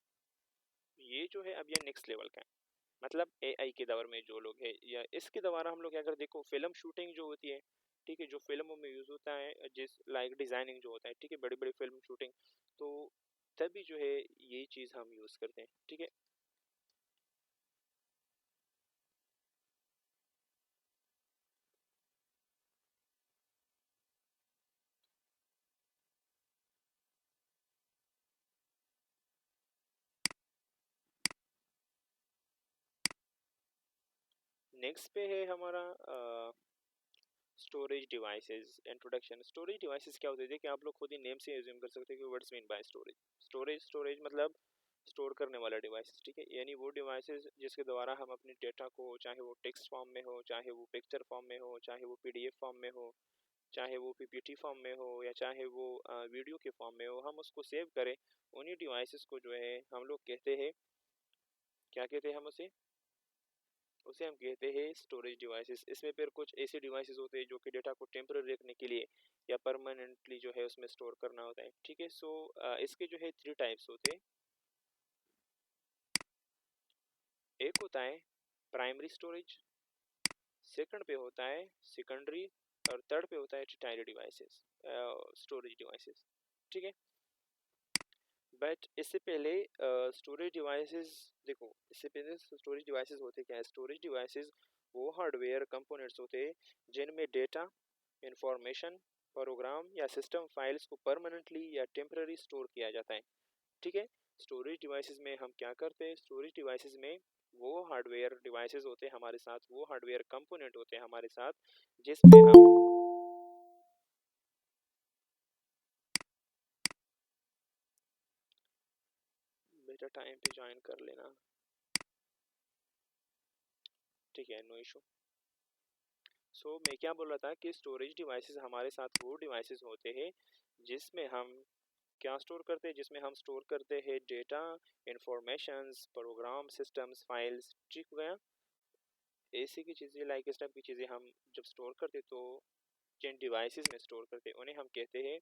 S1: ये जो है अब ये नेक्स्ट लेवल का है, मतलब AI के दौर में जो लोग हैं, या इसके द्वारा हम लोग अगर देखो फिल्म शूटिंग जो होती है, ठीक है, जो फिल्मों में यूज़ होता है, जिस लाइक डिज़ाइनिंग जो होता है, ठीक है, बड़ी बड़ी फिल्म शूटिंग, तो तभी जो है ये चीज़ हम यूज़ करते हैं, ठीक है। नेक्स्ट पे है हमारा storage devices introduction. Storage devices क्या होते हैं, देखिए आप लोग खुद ही नेम से एज्यूम कर सकते हैं कि what's mean by storage. Storage मतलब स्टोर करने वाला डिवाइस, ठीक है, यानी वो डिवाइसेस जिसके द्वारा हम अपने डेटा को, चाहे वो टेक्स्ट फॉर्म में हो, चाहे वो पिक्चर फॉर्म में हो, चाहे वो PDF फॉर्म में हो, चाहे वो PPT फॉर्म में हो, या चाहे वो वीडियो के फॉर्म में हो, हम उसको सेव करें। उन्हीं डिवाइसेस को जो है हम लोग कहते हैं, क्या कहते हैं हम उसे, उसे हम कहते हैं स्टोरेज डिवाइसेस। इसमें फिर कुछ ऐसे डिवाइसेस होते हैं जो कि डेटा को टेम्पररी रखने के लिए या परमानेंटली जो है उसमें स्टोर करना होता है, ठीक है। सो इसके जो है 3 टाइप्स होते हैं। एक होता है प्राइमरी स्टोरेज, सेकंड पे होता है सेकेंडरी, और थर्ड पे होता है टर्टियरी डिवाइसेस, स्टोरेज डिवाइसेस, ठीक है। बट इससे पहले स्टोरेज डिवाइसेस, देखो इससे पहले स्टोरेज डिवाइसेस होते क्या है, स्टोरेज डिवाइसेस वो हार्डवेयर कंपोनेंट्स होते हैं जिनमें डेटा, इंफॉर्मेशन, प्रोग्राम या सिस्टम फाइल्स को परमानेंटली या टेम्पररी स्टोर किया जाता है, ठीक है। स्टोरेज डिवाइसेस में हम क्या करते हैं, स्टोरेज डिवाइसेस में वो हार्डवेयर डिवाइसेस होते हैं हमारे साथ, वो हार्डवेयर कंपोनेंट होते हैं हमारे साथ जिसमें हम, बेटा टाइम पे ज्वाइन कर लेना, ठीक है, नो इशू। सो मैं क्या बोल रहा था कि स्टोरेज डिवाइसेस हमारे साथ वो डिवाइसेस होते हैं जिसमें हम क्या स्टोर करते हैं, जिसमें हम स्टोर करते हैं data, informations, program, systems, files, ठीक हो गया। ऐसी की चीज़ें, लाइक इस टाइप की चीज़ें हम जब स्टोर करते तो जिन डिवाइसेस में स्टोर करते उन्हें हम कहते हैं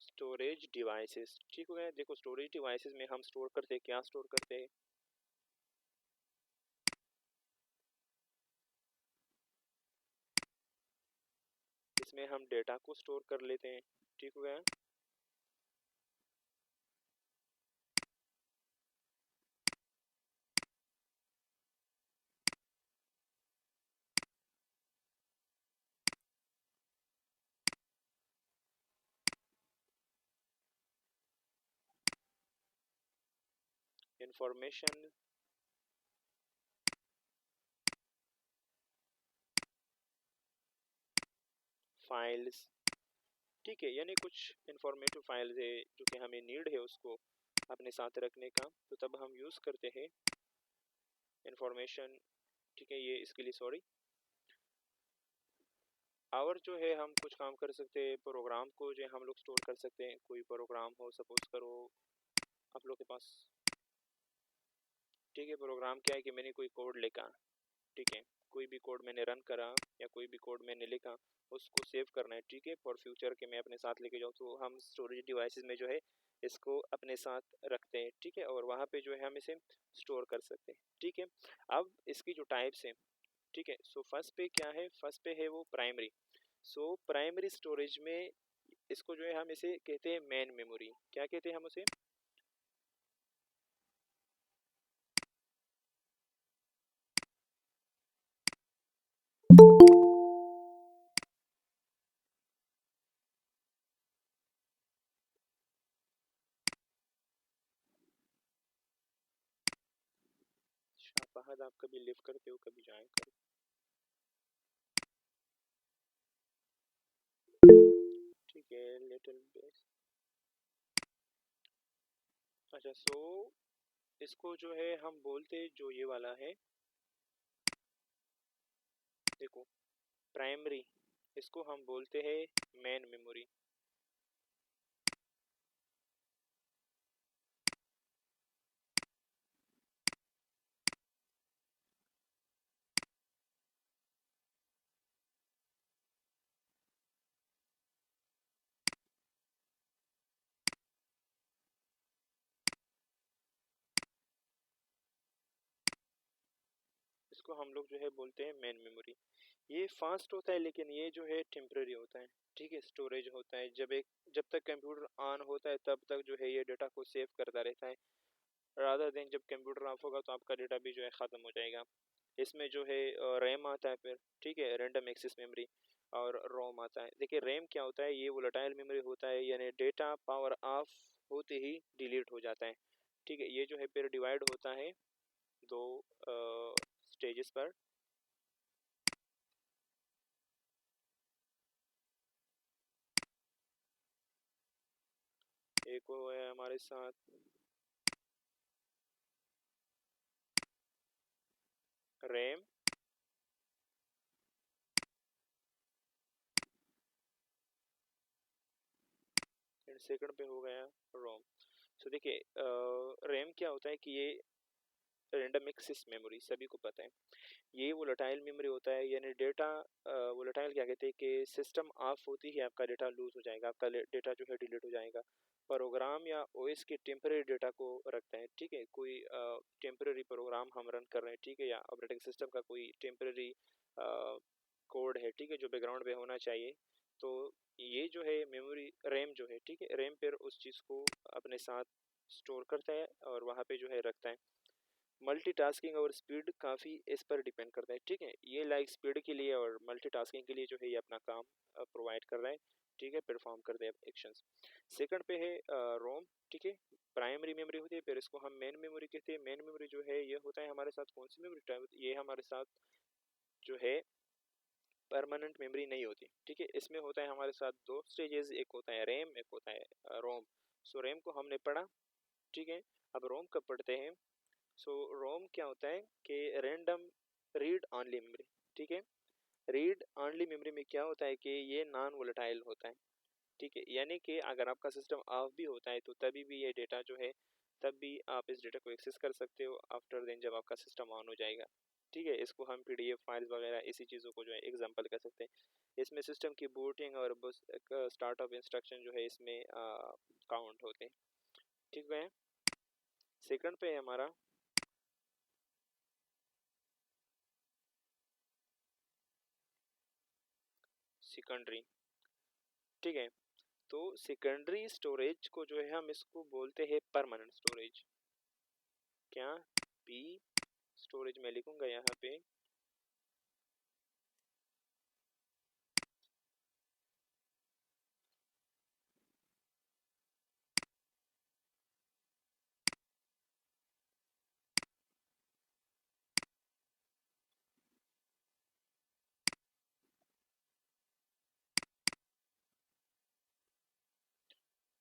S1: स्टोरेज डिवाइसेस, ठीक हो गया। देखो स्टोरेज डिवाइसेस में हम स्टोर करते हैं, क्या स्टोर करते हैं, इसमें हम डेटा को स्टोर कर लेते हैं, ठीक हो गया। इंफॉर्मेशन, फाइल्स, ठीक है, यानी कुछ इंफॉर्मेटिव फाइल्स है जो कि हमें नीड है उसको अपने साथ रखने का, तो तब हम यूज़ करते हैं इंफॉर्मेशन, ठीक है, ये इसके लिए सॉरी। और जो है हम कुछ काम कर सकते हैं, प्रोग्राम को जो है हम लोग स्टोर कर सकते हैं। कोई प्रोग्राम हो, सपोज करो आप लोग के पास, ठीक है, प्रोग्राम क्या है कि मैंने कोई कोड लिखा, ठीक है, कोई भी कोड मैंने रन करा या कोई भी कोड मैंने लिखा, उसको सेव करना है, ठीक है, फॉर फ्यूचर के मैं अपने साथ लेके जाऊँ, तो हम स्टोरेज डिवाइसेस में जो है इसको अपने साथ रखते हैं, ठीक है, और वहाँ पे जो है हम इसे स्टोर कर सकते हैं, ठीक है। अब इसकी जो टाइप्स हैं, ठीक है, सो फर्स्ट पे क्या है, फर्स्ट पे है वो प्राइमरी। सो प्राइमरी स्टोरेज में इसको जो है हम इसे कहते हैं मेन मेमोरी, क्या कहते हैं हम उसे,
S2: बाद आप कभी लिव करते हो कभी ज्वाइन करते हो। ठीक है, लिटिल बेस। अच्छा, सो इसको जो है हम बोलते जो ये वाला है, देखो, प्राइमरी, इसको हम बोलते हैं मेन मेमोरी। इसको हम लोग जो है बोलते हैं मेन मेमोरी। ये फास्ट होता है लेकिन ये जो है टेम्पररी होता है। ठीक है, स्टोरेज होता है, जब तक कंप्यूटर ऑन होता है तब तक जो है ये डेटा को सेव करता रहता है। रादर देन जब कंप्यूटर ऑफ होगा तो आपका डेटा भी जो है ख़त्म हो जाएगा। इसमें जो है रैम आता है फिर, ठीक है, रैंडम एक्सेस मेमोरी, और रोम आता है। देखिए रैम क्या होता है, ये वोलेटाइल मेमोरी होता है, यानी डेटा पावर ऑफ होते ही डिलीट हो जाता है। ठीक है, ये जो है फिर डिवाइड होता है दो स्टेजेस पर। एक वो है हमारे साथ रैम, एंड सेकंड पे हो गया रोम। सो देखिए रैम क्या होता है कि ये रैंडम एक्सेस मेमोरी सभी को पता है। ये वोलेटाइल मेमोरी होता है, यानी डेटा वोलेटाइल क्या कहते हैं कि सिस्टम ऑफ होती ही आपका डेटा लूज हो जाएगा, आपका डेटा जो है डिलीट हो जाएगा। प्रोग्राम या ओएस के टेम्पररी डेटा को रखता है। ठीक है, कोई टेम्पररी प्रोग्राम हम रन कर रहे हैं, ठीक है, या ऑपरेटिंग सिस्टम का कोई टेम्पररी कोड है, ठीक है, जो बैकग्राउंड पे होना चाहिए, तो ये जो है मेमोरी रैम जो है, ठीक है, रैम पर उस चीज़ को अपने साथ स्टोर करता है और वहाँ पे जो है रखता है। मल्टीटास्किंग और स्पीड काफ़ी इस पर डिपेंड करता है। ठीक है, ये लाइक स्पीड के लिए और मल्टीटास्किंग के लिए जो है ये अपना काम प्रोवाइड कर रहा है। ठीक है, परफॉर्म कर रहे हैं एक्शंस। सेकंड पे है रोम। ठीक है, प्राइमरी मेमोरी होती है, फिर इसको हम मेन मेमोरी कहते हैं। मेन मेमोरी जो है ये होता है हमारे साथ कौन सी मेमोरी टाइप, ये हमारे साथ जो है परमानेंट मेमोरी नहीं होती। ठीक है, इसमें होता है हमारे साथ दो स्टेजेस, एक होता है रैम, एक होता है रोम। सो रैम को हमने पढ़ा, ठीक है, अब रोम कब पढ़ते हैं। सो रोम क्या होता है कि रैंडम रीड ऑनली मेमोरी। ठीक है, रीड ऑनली मेमोरी में क्या होता है कि ये नॉन वोलेटाइल होता है। ठीक है, यानी कि अगर आपका सिस्टम ऑफ भी होता है तो तभी भी ये डेटा जो है, तब भी आप इस डेटा को एक्सेस कर सकते हो आफ्टर देन जब आपका सिस्टम ऑन हो जाएगा। ठीक है, इसको हम पीडीएफ फाइल्स वगैरह इसी चीज़ों को जो है एग्जांपल कर सकते हैं। इसमें सिस्टम की बूटिंग और बस स्टार्ट ऑफ इंस्ट्रक्शन जो है इसमें काउंट होते हैं। ठीक है, सेकंड पे है हमारा सेकेंडरी। ठीक है, तो सेकेंडरी स्टोरेज को जो है हम इसको बोलते हैं परमानेंट स्टोरेज। क्या, पी स्टोरेज में लिखूंगा यहाँ पे।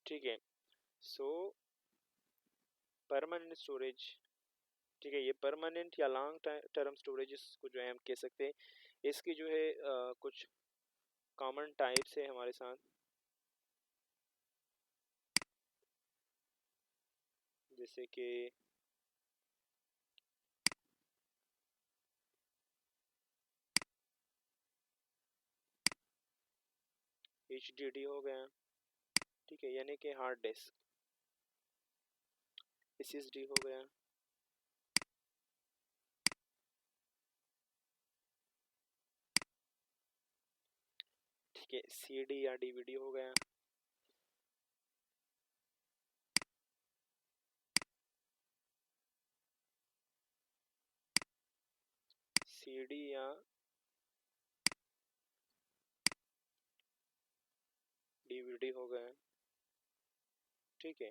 S2: ठीक है, सो परमानेंट स्टोरेज, ठीक है, ये परमानेंट या लॉन्ग टर्म स्टोरेज को जो है हम कह सकते हैं। इसकी जो है कुछ कॉमन टाइप्स है हमारे साथ, जैसे कि एच हो गया, ठीक है, यानी कि हार्ड डिस्क। एस हो गया, ठीक है, सी या डीवीडी हो गया, सी या डीवीडी हो गया, ठीक है,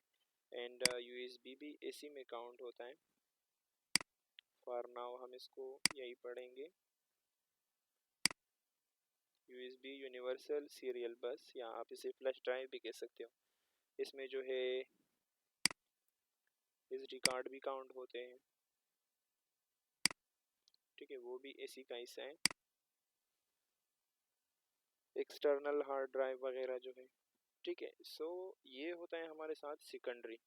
S2: एंड यूएसबी भी इसी में काउंट होता है। फॉर नाउ हम इसको यही पढ़ेंगे। यूएसबी यूनिवर्सल सीरियल बस, या आप इसे फ्लैश ड्राइव भी कह सकते हो। इसमें जो है एसडी कार्ड भी काउंट होते हैं, ठीक है, वो भी इसी का हिस्सा है। एक्सटर्नल हार्ड ड्राइव वगैरह जो है, ठीक है। सो ये होता है हमारे साथ सेकेंडरी,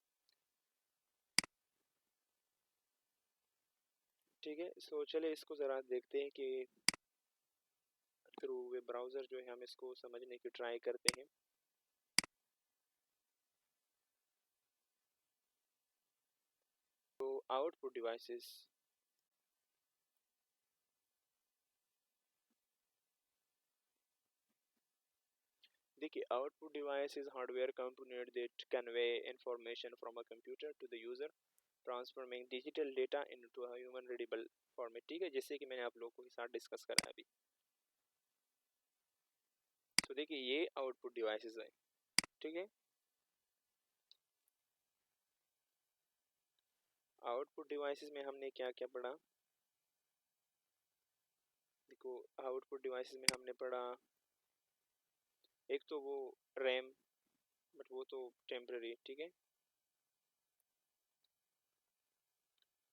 S2: ठीक है। सो चले इसको ज़रा देखते हैं कि थ्रू वेब ब्राउज़र जो है हम इसको समझने की ट्राई करते हैं। तो आउटपुट डिवाइसेस, देखिए output device is hardware component that convey information from a computer to the user, transforming digital data into a human readable format, ठीक है, जैसे कि मैंने आप लोगों के साथ डिस्कस करा है अभी। तो देखिए ये आउटपुट डिवाइसेस है, ठीक है। आउटपुट डिवाइसेस में हमने क्या क्या पढ़ा, देखो आउटपुट डिवाइसेस में हमने पढ़ा एक तो वो रैम, बट वो तो टेम्पररी, ठीक है।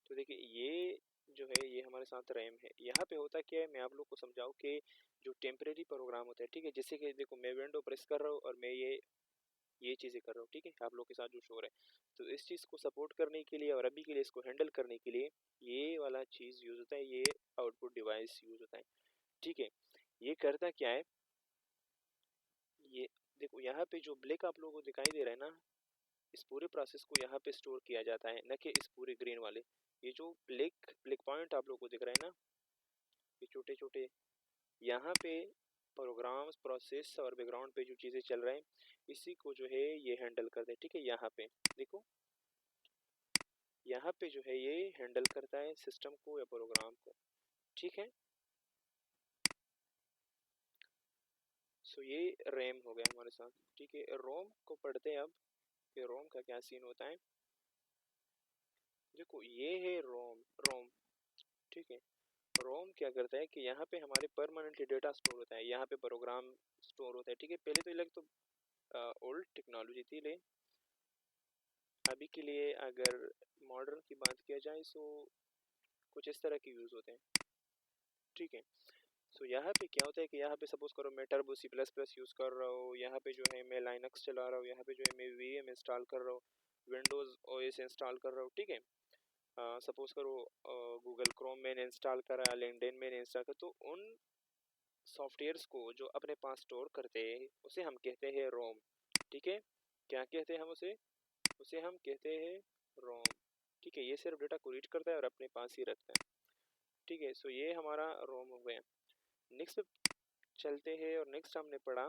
S2: तो देखिए ये जो है ये हमारे साथ रैम है। यहाँ पे होता क्या है, मैं आप लोग को समझाऊँ कि जो टेम्परेरी प्रोग्राम होता है, ठीक है, जैसे कि देखो मैं विंडो प्रेस कर रहा हूँ और मैं ये चीज़ें कर रहा हूँ, ठीक है, आप लोग के साथ जो शोर है, तो इस चीज़ को सपोर्ट करने के लिए और अभी के लिए इसको हैंडल करने के लिए ये वाला चीज़ यूज़ होता है, ये आउटपुट डिवाइस यूज़ होता है, ठीक है। ये करता क्या है, ये देखो यहाँ पे जो ब्लैक आप लोगों को दिखाई दे रहा है ना, इस पूरे प्रोसेस को यहाँ पे स्टोर किया जाता है, न कि इस पूरे ग्रीन वाले। ये जो ब्लैक ब्लैक पॉइंट आप लोगों को दिख रहा है ना, ये छोटे छोटे, यहाँ पे प्रोग्राम्स प्रोसेस और बैकग्राउंड पे जो चीज़ें चल रहे हैं, इसी को जो है ये हैंडल करते हैं, ठीक है। यहाँ पे देखो, यहाँ पे जो है ये हैंडल करता है सिस्टम को या प्रोग्राम को, ठीक है। सो ये रैम हो गया हमारे साथ, ठीक है। रोम को पढ़ते हैं अब कि रोम का क्या सीन होता है। देखो ये है रोम, रोम, ठीक है। रोम क्या करता है कि यहाँ पे हमारे परमानेंटली डेटा स्टोर होता है, यहाँ पे प्रोग्राम स्टोर होता है, ठीक है। पहले तो ये लग तो ओल्ड टेक्नोलॉजी थी, ले अभी के लिए अगर मॉडर्न की बात किया जाए तो कुछ इस तरह के यूज़ होते हैं, ठीक है। सो यहाँ पे क्या होता है कि यहाँ पे सपोज करो मैं Turbo C plus plus use कर रहा हूँ, यहाँ पे जो है मैं लाइनक्स चला रहा हूँ, यहाँ पे जो है मैं वीएम इंस्टॉल कर रहा हूँ, विंडोज़ ओएस इंस्टॉल कर रहा हूँ, ठीक है। सपोज करो गूगल क्रोम मैंने इंस्टॉल करा, लिंक्डइन मैंने इंस्टॉल करा, तो उन सॉफ्टवेयर्स को जो अपने पास स्टोर करते हैं उसे हम कहते हैं रोम, ठीक है। क्या कहते हैं हम उसे, उसे हम कहते हैं रोम, ठीक है। ये सिर्फ डेटा को रीड करता है और अपने पास ही रखता है, ठीक है। सो ये हमारा रोम हो गया। नेक्स्ट चलते हैं और नेक्स्ट हमने पढ़ा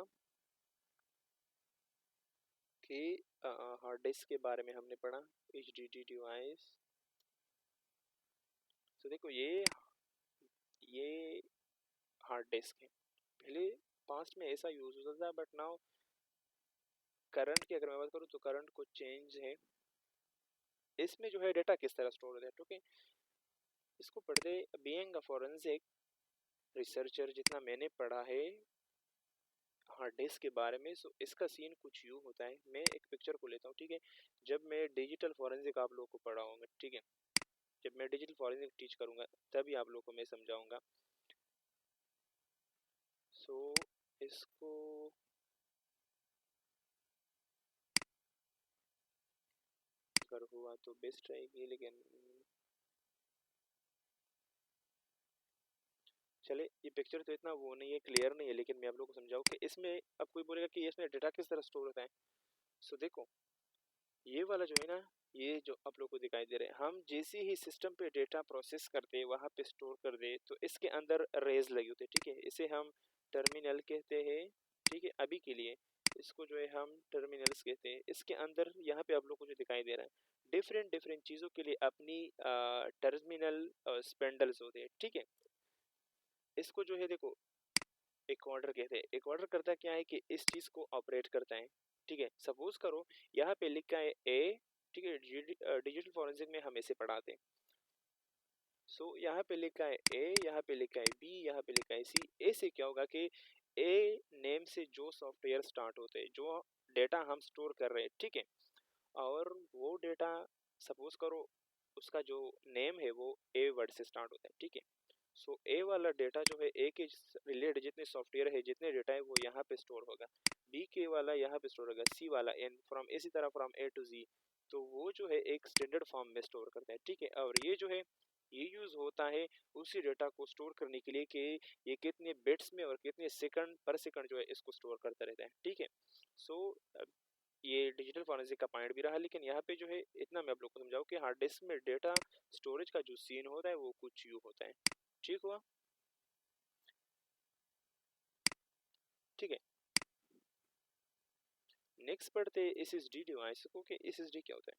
S2: कि हार्ड डिस्क के बारे में हमने पढ़ा, एच डी डी डिवाइस। तो देखो ये हार्ड डिस्क है। पहले पास्ट में ऐसा यूज होता था, बट नाउ करंट की अगर मैं बात करूँ तो करंट को चेंज है। इसमें जो है डेटा किस तरह स्टोर होता है, ठीक है। इसको पढ़ते बीइंग अ फोरेंसिक रिसर्चर, जितना मैंने पढ़ा है हार्ड डिस्क के बारे में, सो इसका सीन कुछ यूँ होता है। मैं एक पिक्चर को लेता हूँ, ठीक है। जब मैं डिजिटल फोरेंसिक आप लोगों को पढ़ाऊंगा, ठीक है, जब मैं डिजिटल फोरेंसिक टीच करूंगा तभी आप लोगों को मैं समझाऊंगा। सो इसको अगर हुआ तो बेस्ट रहेगी, लेकिन चले ये पिक्चर तो इतना वो नहीं है, क्लियर नहीं है, लेकिन मैं आप लोगों को समझाऊँ कि इसमें अब कोई बोलेगा कि इसमें डेटा किस तरह स्टोर होता है। सो देखो ये वाला जो है ना, ये जो आप लोग को दिखाई दे रहे हैं, हम जैसे ही सिस्टम पे डेटा प्रोसेस करते हैं वहाँ पे स्टोर कर दे, तो इसके अंदर रेज लगी होती है, ठीक है। इसे हम टर्मिनल कहते हैं, ठीक है, अभी के लिए इसको जो है हम टर्मिनल्स कहते हैं। इसके अंदर यहाँ पे आप लोग को जो दिखाई दे रहा है, डिफरेंट डिफरेंट चीज़ों के लिए अपनी टर्मिनल स्पेंडल्स होते हैं, ठीक है। इसको जो है देखो एक ऑर्डर कहते हैं। एक ऑर्डर करता क्या है कि इस चीज़ को ऑपरेट करता है, ठीक है। सपोज करो यहाँ पे लिखा है ए, ठीक है, डिजिटल फॉरेंसिक में हम इसे पढ़ाते हैं। सो यहाँ पे लिखा है ए, यहाँ पे लिखा है बी, यहाँ पे लिखा है सी। ए से क्या होगा कि ए नेम से जो सॉफ्टवेयर स्टार्ट होते हैं, जो डेटा हम स्टोर कर रहे हैं, ठीक है, और वो डेटा सपोज करो उसका जो नेम है वो ए वर्ड से स्टार्ट होता है, ठीक है। सो ए वाला डेटा जो है ए के रिलेटेड जितने सॉफ्टवेयर है, जितने डेटा है वो यहाँ पे स्टोर होगा। बी के वाला यहाँ पे स्टोर होगा, सी वाला एन फ्रॉम इसी तरह फ्रॉम ए टू जी, तो वो जो है एक स्टैंडर्ड फॉर्म में स्टोर करता है, ठीक है। और ये जो है ये यूज होता है उसी डेटा को स्टोर करने के लिए कि ये कितने बिट्स में और कितने सेकंड पर सेकंड जो है इसको स्टोर करता रहता है, ठीक है। सो ये डिजिटल फॉरेंसिक का पॉइंट भी रहा, लेकिन यहाँ पे जो है इतना मैं आप लोग को समझाऊँ कि हार्ड डिस्क में डेटा स्टोरेज का जो सीन होता है वो कुछ यूँ होता है, ठीक हुआ, ठीक है। नेक्स्ट पढ़ते हैं एसएसडी डिवाइस को कि एसएसडी क्या होता है।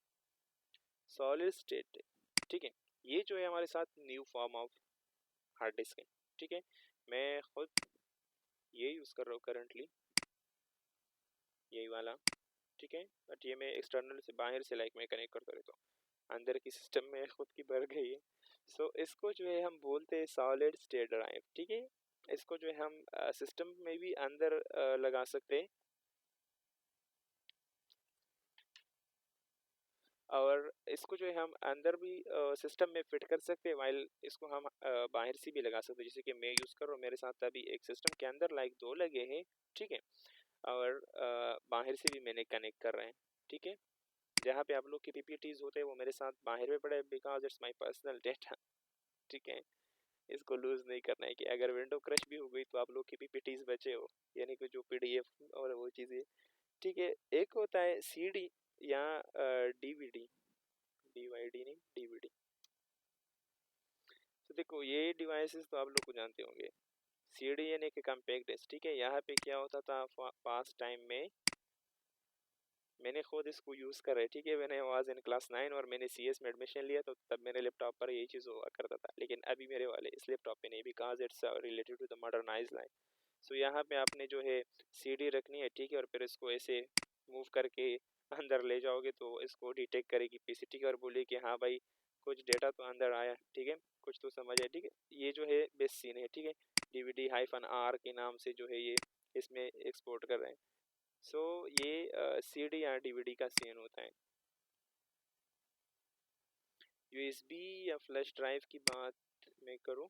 S2: सॉलिड स्टेट, ठीक है, ये जो है हमारे साथ new form of hard disk है, ठीक है। मैं खुद ये यूज़ कर रहा हूँ करंटली, यही वाला, ठीक है। बट ये मैं एक्सटर्नल से बाहर से लाइक मैं कनेक्ट करता रहता हूँ, अंदर की सिस्टम में खुद की भर गई है। सो इसको जो है हम बोलते हैं सॉलिड स्टेट ड्राइव, ठीक है। इसको जो है हम सिस्टम में भी अंदर लगा सकते हैं, और इसको जो है हम अंदर भी सिस्टम में फिट कर सकते हैं, वाइल इसको हम बाहर से भी लगा सकते हैं। जैसे कि मैं यूज़ कर रहा हूँ, मेरे साथ अभी एक सिस्टम के अंदर लाइक दो लगे हैं, ठीक है, और बाहर से भी मैंने कनेक्ट कर रहे हैं, ठीक है। जहाँ पे आप लोग के पीपीटीज होते हैं वो मेरे साथ बाहर में पड़े, because it's my personal data, ठीक है। इसको लूज नहीं करना है कि अगर विंडो क्रश भी हो गई तो आप लोग की पीपीटीज बचे हो, यानी कि जो पीडीएफ और वो चीज़ें, ठीक है। एक होता है सीडी या डीवीडी, डीवाईडी नहीं डीवीडी। तो देखो ये डिवाइसेस तो आप लोग को जानते होंगे, सीडी यानी कि कम्पैक्ट डिस्क, ठीक है। यहाँ पे क्या होता था पास्ट टाइम में, मैंने खुद इसको यूज़ करा है, ठीक है। मैंने वाज इन क्लास 9 और मैंने सीएस में एडमिशन लिया, तो तब मेरे लैपटॉप पर यही चीज़ हुआ करता था, लेकिन अभी मेरे वाले इस लैपटॉप पे नहीं, because it's related to the modernize line. So यहाँ पे आपने जो है सीडी रखनी है, ठीक है, और फिर इसको ऐसे मूव करके अंदर ले जाओगे तो इसको डिटेक्ट करेगी पीसी, ठीक है, और बोले कि हाँ भाई कुछ डेटा तो अंदर आया, ठीक है, कुछ तो समझ आया, ठीक है। ये जो है बेस सीन है, ठीक है। डीवीडी हाइफन आर के नाम से जो है ये इसमें एक्सपोर्ट कर रहे हैं। सो ये सीडी या डीवीडी का सीन होता है। यूएसबी या फ्लैश ड्राइव की बात मैं करूँ,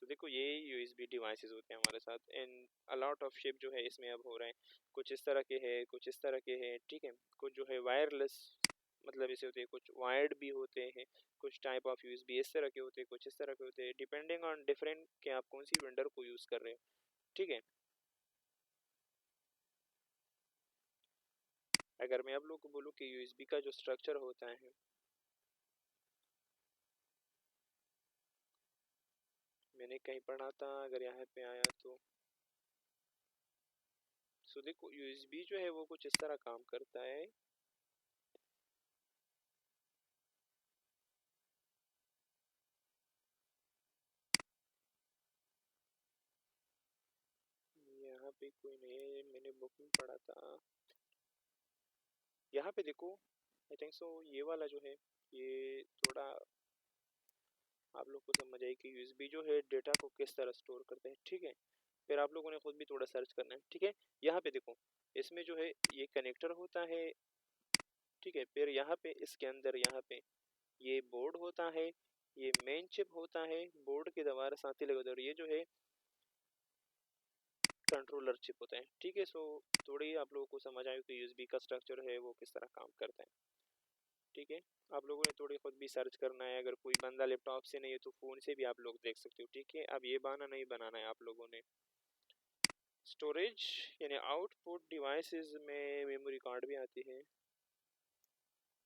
S2: तो देखो ये यूएसबी डिवाइसेस होते हैं हमारे साथ, इन अलॉट ऑफ शेप जो है इसमें अब हो रहे हैं। कुछ इस तरह के हैं, कुछ इस तरह के हैं, ठीक है। कुछ जो है वायरलेस मतलब ऐसे होते हैं, कुछ वायर्ड भी होते हैं, कुछ टाइप ऑफ यूएसबी इस तरह के होते हैं, कुछ इस तरह के होते हैं, डिपेंडिंग ऑन डिफरेंट कि आप कौन सी वेंडर को यूज़ कर रहे हो, ठीक है। अगर मैं आप लोग को बोलूँ कि यूएसबी का जो स्ट्रक्चर होता है, मैंने कहीं पढ़ा था, अगर यहाँ पे आया तो, सो देखो यूएसबी जो है वो कुछ इस तरह काम करता है। यहाँ पे कोई नहीं है, मैंने बुक में पढ़ा था। यहाँ पे देखो, आई थिंक सो ये वाला जो है ये थोड़ा आप लोग को समझ आए कि यूएसबी जो है डेटा को किस तरह स्टोर करते हैं, ठीक है। फिर आप लोगों ने खुद भी थोड़ा सर्च करना है, ठीक है। यहाँ पे देखो इसमें जो है ये कनेक्टर होता है, ठीक है। फिर यहाँ पे इसके अंदर यहाँ पे ये बोर्ड होता है, ये मेन चिप होता है, बोर्ड के द्वारा साथ ही लगा, और ये जो है कंट्रोलर चिप होता है, ठीक है। सो थोड़ी आप लोगों को समझ आए कि यूएसबी का स्ट्रक्चर है वो किस तरह काम करता है, ठीक है। आप लोगों ने थोड़ी खुद भी सर्च करना है, अगर कोई बंदा लैपटॉप से नहीं है तो फ़ोन से भी आप लोग देख सकते हो, ठीक है। अब ये बहाना नहीं बनाना है आप लोगों ने। स्टोरेज यानी आउटपुट डिवाइसेस में मेमोरी कार्ड भी आती है,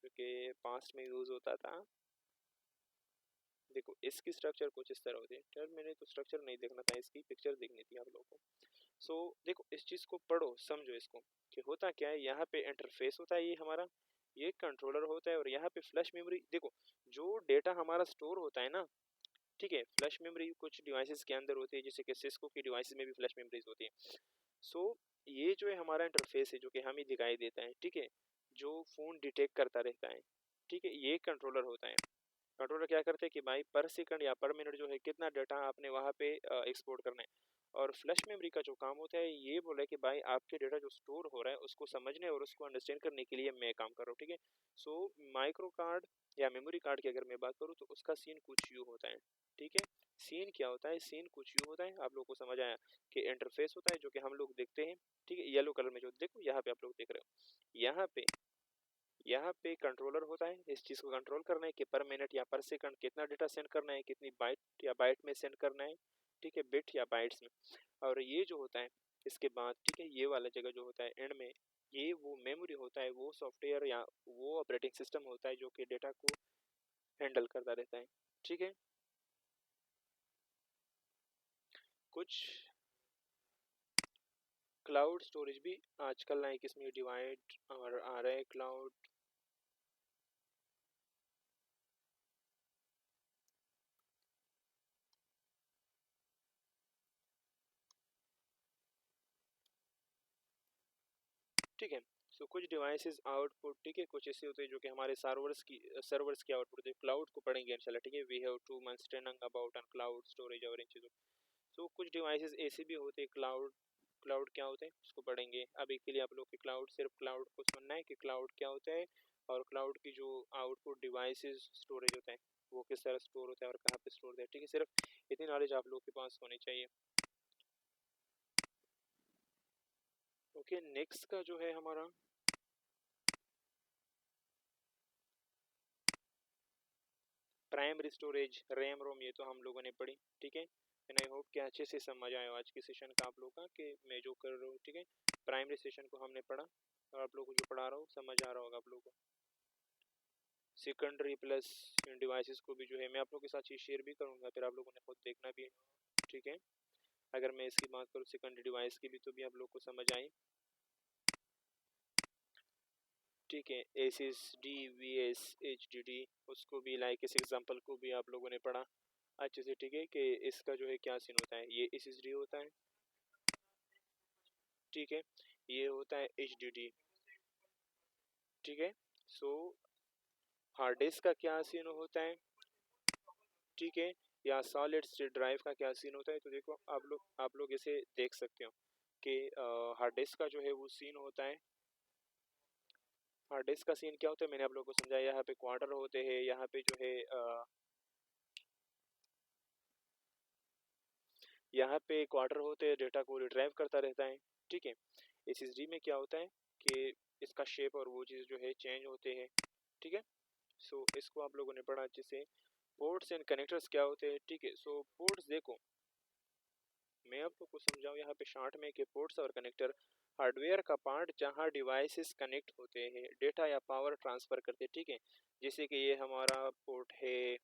S2: जो कि पास्ट में यूज़ होता था। देखो इसकी स्ट्रक्चर कुछ इस तरह होती है, यार मैंने तो स्ट्रक्चर नहीं देखना था, इसकी पिक्चर देखनी थी आप लोगों को। सो देखो इस चीज़ को पढ़ो समझो इसको कि होता क्या है। यहाँ पे इंटरफेस होता है, ये हमारा ये कंट्रोलर होता है, और यहाँ पे फ्लैश मेमोरी। देखो जो डेटा हमारा स्टोर होता है ना, ठीक है, फ्लैश मेमोरी कुछ डिवाइसेस के अंदर होती है, जैसे कि सिस्को की डिवाइसेस में भी फ्लैश मेमोरीज होती है। सो ये जो है हमारा इंटरफेस है जो कि हमें दिखाई देता है, ठीक है। जो फ़ोन डिटेक्ट करता रहता है, ठीक है, ये कंट्रोलर होता है। कंट्रोलर क्या करते हैं कि भाई पर सेकंड या पर मिनट जो है कितना डाटा आपने वहाँ पे एक्सपोर्ट करना है। और फ्लैश मेमोरी का जो काम होता है ये बोला है कि भाई आपके डाटा जो स्टोर हो रहा है उसको समझने और उसको अंडरस्टैंड करने के लिए मैं काम कर रहा हूँ, ठीक है। सो माइक्रो कार्ड या मेमोरी कार्ड की अगर मैं बात करूँ तो उसका सीन कुछ यूँ होता है, ठीक है। सीन क्या होता है, सीन कुछ यूँ होता है, आप लोग को समझ आया कि इंटरफेस होता है जो कि हम लोग देखते हैं, ठीक है, येलो कलर में जो देखो यहाँ पे आप लोग देख रहे हो, यहाँ पे कंट्रोलर होता है, इस चीज़ को कंट्रोल करना है कि पर मिनट या पर सेकंड कितना डेटा सेंड करना है, कितनी बाइट या बाइट में सेंड करना है, ठीक है, बिट या बाइट्स में। और ये जो होता है इसके बाद, ठीक है, ये वाला जगह जो होता है एंड में, ये वो मेमोरी होता है, वो सॉफ्टवेयर या वो ऑपरेटिंग सिस्टम होता है जो कि डेटा को हैंडल करता रहता है, ठीक है। कुछ क्लाउड स्टोरेज भी आजकल लाइक इसमें डिवाइड और आ रहा है क्लाउड। ठीक है, सो कुछ डिवाइसेस आउटपुट, ठीक है, कुछ ऐसे होते हैं जो कि हमारे सर्वर्स की आउटपुट है, क्लाउड को पढ़ेंगे इंशाल्लाह, ठीक है। We have 2 months training about on cloud storage और इन चीज़ों। सो कुछ डिवाइसेस ऐसे भी होते हैं क्लाउड, क्लाउड क्या होते हैं उसको पढ़ेंगे। अभी के लिए आप लोग के क्लाउड सिर्फ क्लाउड को सुनना है कि क्लाउड क्या होता है और क्लाउड की जो आउटपुट डिवाइसेस स्टोरेज होता है वो किस तरह स्टोर होता है और कहाँ पे स्टोर होता है, ठीक है। सिर्फ इतनी नॉलेज आप लोग के पास होनी चाहिए। ओके, नेक्स्ट का जो है हमारा प्राइमरी स्टोरेज, रैम रोम, ये तो हम लोगों ने पढ़ी, ठीक है। एंड आई होप कि अच्छे से समझ आया आज के सेशन का आप लोग का कि मैं जो कर रहा हूँ, ठीक है। प्राइमरी सेशन को हमने पढ़ा और आप लोग को जो पढ़ा रहा हूँ समझ आ रहा होगा आप लोगों को। सेकेंडरी प्लस डिवाइसेस को भी जो है मैं आप लोगों के साथ चीज़ शेयर भी करूँगा, फिर आप लोगों ने खुद देखना भी है, ठीक है। अगर मैं इसकी बात करूँ सेकेंडरी डिवाइस की भी तो भी आप लोग को समझ आए, ठीक है। S S D, V S, H D D, उसको भी लाइक इस एग्जाम्पल को भी आप लोगों ने पढ़ा अच्छे से, ठीक है, कि इसका जो है क्या सीन होता है। ये एस एस डी होता है, ठीक है, ये होता है एच डी डी, ठीक है। सो हार्ड डिस्क का क्या सीन होता है, ठीक है, या सॉलिड स्टेट ड्राइव का क्या सीन होता है। तो देखो आप लोग इसे देख सकते हो कि हार्ड डिस्क का जो है वो सीन होता है। हार्ड डिस्क का सीन क्या होता है मैंने आप लोगों को समझाया, यहाँ पे क्वार्टर होते हैं, यहाँ पे जो है यहाँ पे क्वार्टर होते हैं, डेटा को रिट्राइव करता रहता है, ठीक है। एसएसडी में क्या होता है कि इसका शेप और वो चीज़ जो है चेंज होते हैं, ठीक है। सो इसको आप लोगों ने पढ़ा अच्छे से। पोर्ट्स एंड कनेक्टर्स क्या होते हैं, ठीक है। सो पोर्ट्स देखो मैं आप लोग को समझाऊँ यहाँ पे शॉर्ट में कि पोर्ट्स और कनेक्टर हार्डवेयर का पार्ट जहाँ डिवाइसेस कनेक्ट होते हैं, डेटा या पावर ट्रांसफ़र करते हैं, ठीक है। जैसे कि ये हमारा पोर्ट है,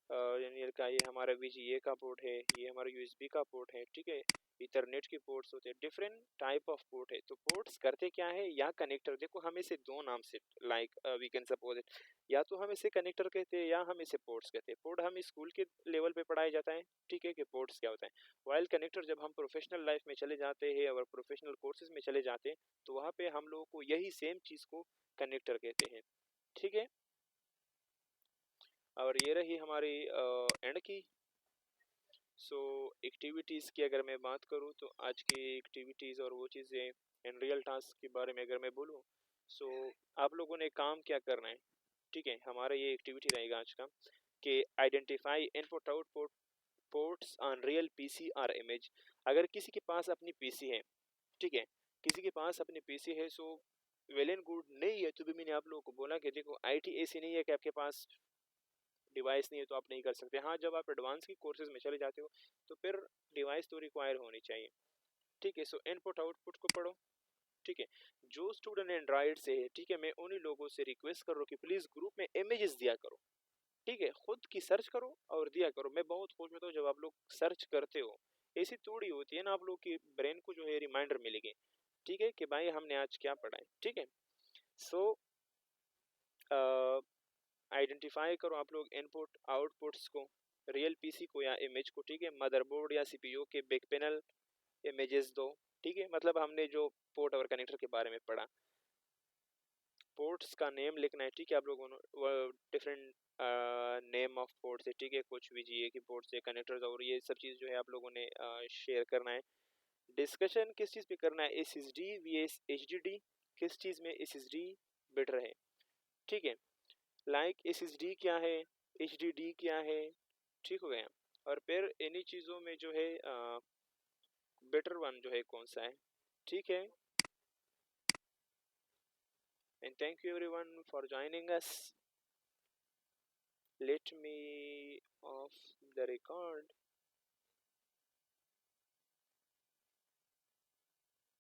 S2: यानी का ये हमारा वीजीए का पोर्ट है, ये हमारा यूएसबी का पोर्ट है, ठीक है। इथरनेट की पोर्ट्स होते हैं, डिफरेंट टाइप ऑफ पोर्ट है। तो पोर्ट्स करते क्या है या कनेक्टर, देखो हम इसे दो नाम से like we can suppose it, या तो हम इसे कनेक्टर कहते हैं या हम इसे पोर्ट्स कहते हैं। पोर्ट हम स्कूल के लेवल पे पढ़ाया जाता है, ठीक है, कि पोर्ट्स क्या होता है। वाइल कनेक्टर जब हम प्रोफेशनल लाइफ में चले जाते हैं और प्रोफेशनल कोर्सेज में चले जाते हैं तो वहाँ पे हम लोगों को यही सेम चीज़ को कनेक्टर कहते हैं, ठीक है। और ये रही हमारी एंड की। सो एक्टिविटीज़ की अगर मैं बात करूँ तो आज की एक्टिविटीज़ और वो चीज़ें इन रियल टास्क के बारे में अगर मैं बोलूँ, सो आप लोगों ने काम क्या करना है, ठीक है। हमारा ये एक्टिविटी रहेगा आज का कि identify input output ports on real PC और इमेज। अगर किसी के पास अपनी पीसी है, ठीक है, किसी के पास अपनी पीसी है, सो वेल एंड गुड। नहीं है तो भी मैंने आप लोगों को बोला कि देखो आईटी ऐसी नहीं है कि आपके पास डिवाइस नहीं है तो आप नहीं कर सकते। हाँ, जब आप एडवांस की कोर्सेज में चले जाते हो तो फिर डिवाइस तो रिक्वायर होनी चाहिए, ठीक है। सो इनपुट आउटपुट को पढ़ो, ठीक है। जो स्टूडेंट एंड्रॉइड से है, ठीक है, मैं उन्हीं लोगों से रिक्वेस्ट कर रहा हूँ कि प्लीज़ ग्रुप में इमेजेस दिया करो, ठीक है। खुद की सर्च करो और दिया करो। मैं बहुत खुश होता हूँ जब आप लोग सर्च करते हो, ऐसी थोड़ी होती है ना, आप लोग की ब्रेन को जो है रिमाइंडर मिलेगी, ठीक है, कि भाई हमने आज क्या पढ़ा है, ठीक है। सो आइडेंटिफाई करो आप लोग इनपुट आउटपुट्स को, रियल पीसी को या इमेज को, ठीक है। मदरबोर्ड या सीपीयू के बैक पैनल इमेजेस दो, ठीक है। मतलब हमने जो पोर्ट और कनेक्टर के बारे में पढ़ा, पोर्ट्स का नेम लिखना है, ठीक है। आप लोगों ने डिफरेंट नेम ऑफ पोर्ट्स है, ठीक है, कुछ भी जीए की पोर्ट्स है, कनेक्टर्स, और ये सब चीज़ जो है आप लोगों ने शेयर करना है। डिस्कशन किस चीज़ पे करना है, S S D V S H D D, किस चीज़ में एस एस डी बेटर है, ठीक है। लाइक एस एस डी क्या है, एच डी डी क्या है, ठीक हो गया। और फिर इन्हीं चीज़ों में जो है बेटर वन जो है कौन सा है, ठीक है। And thank you everyone for joining us. Let me off the record.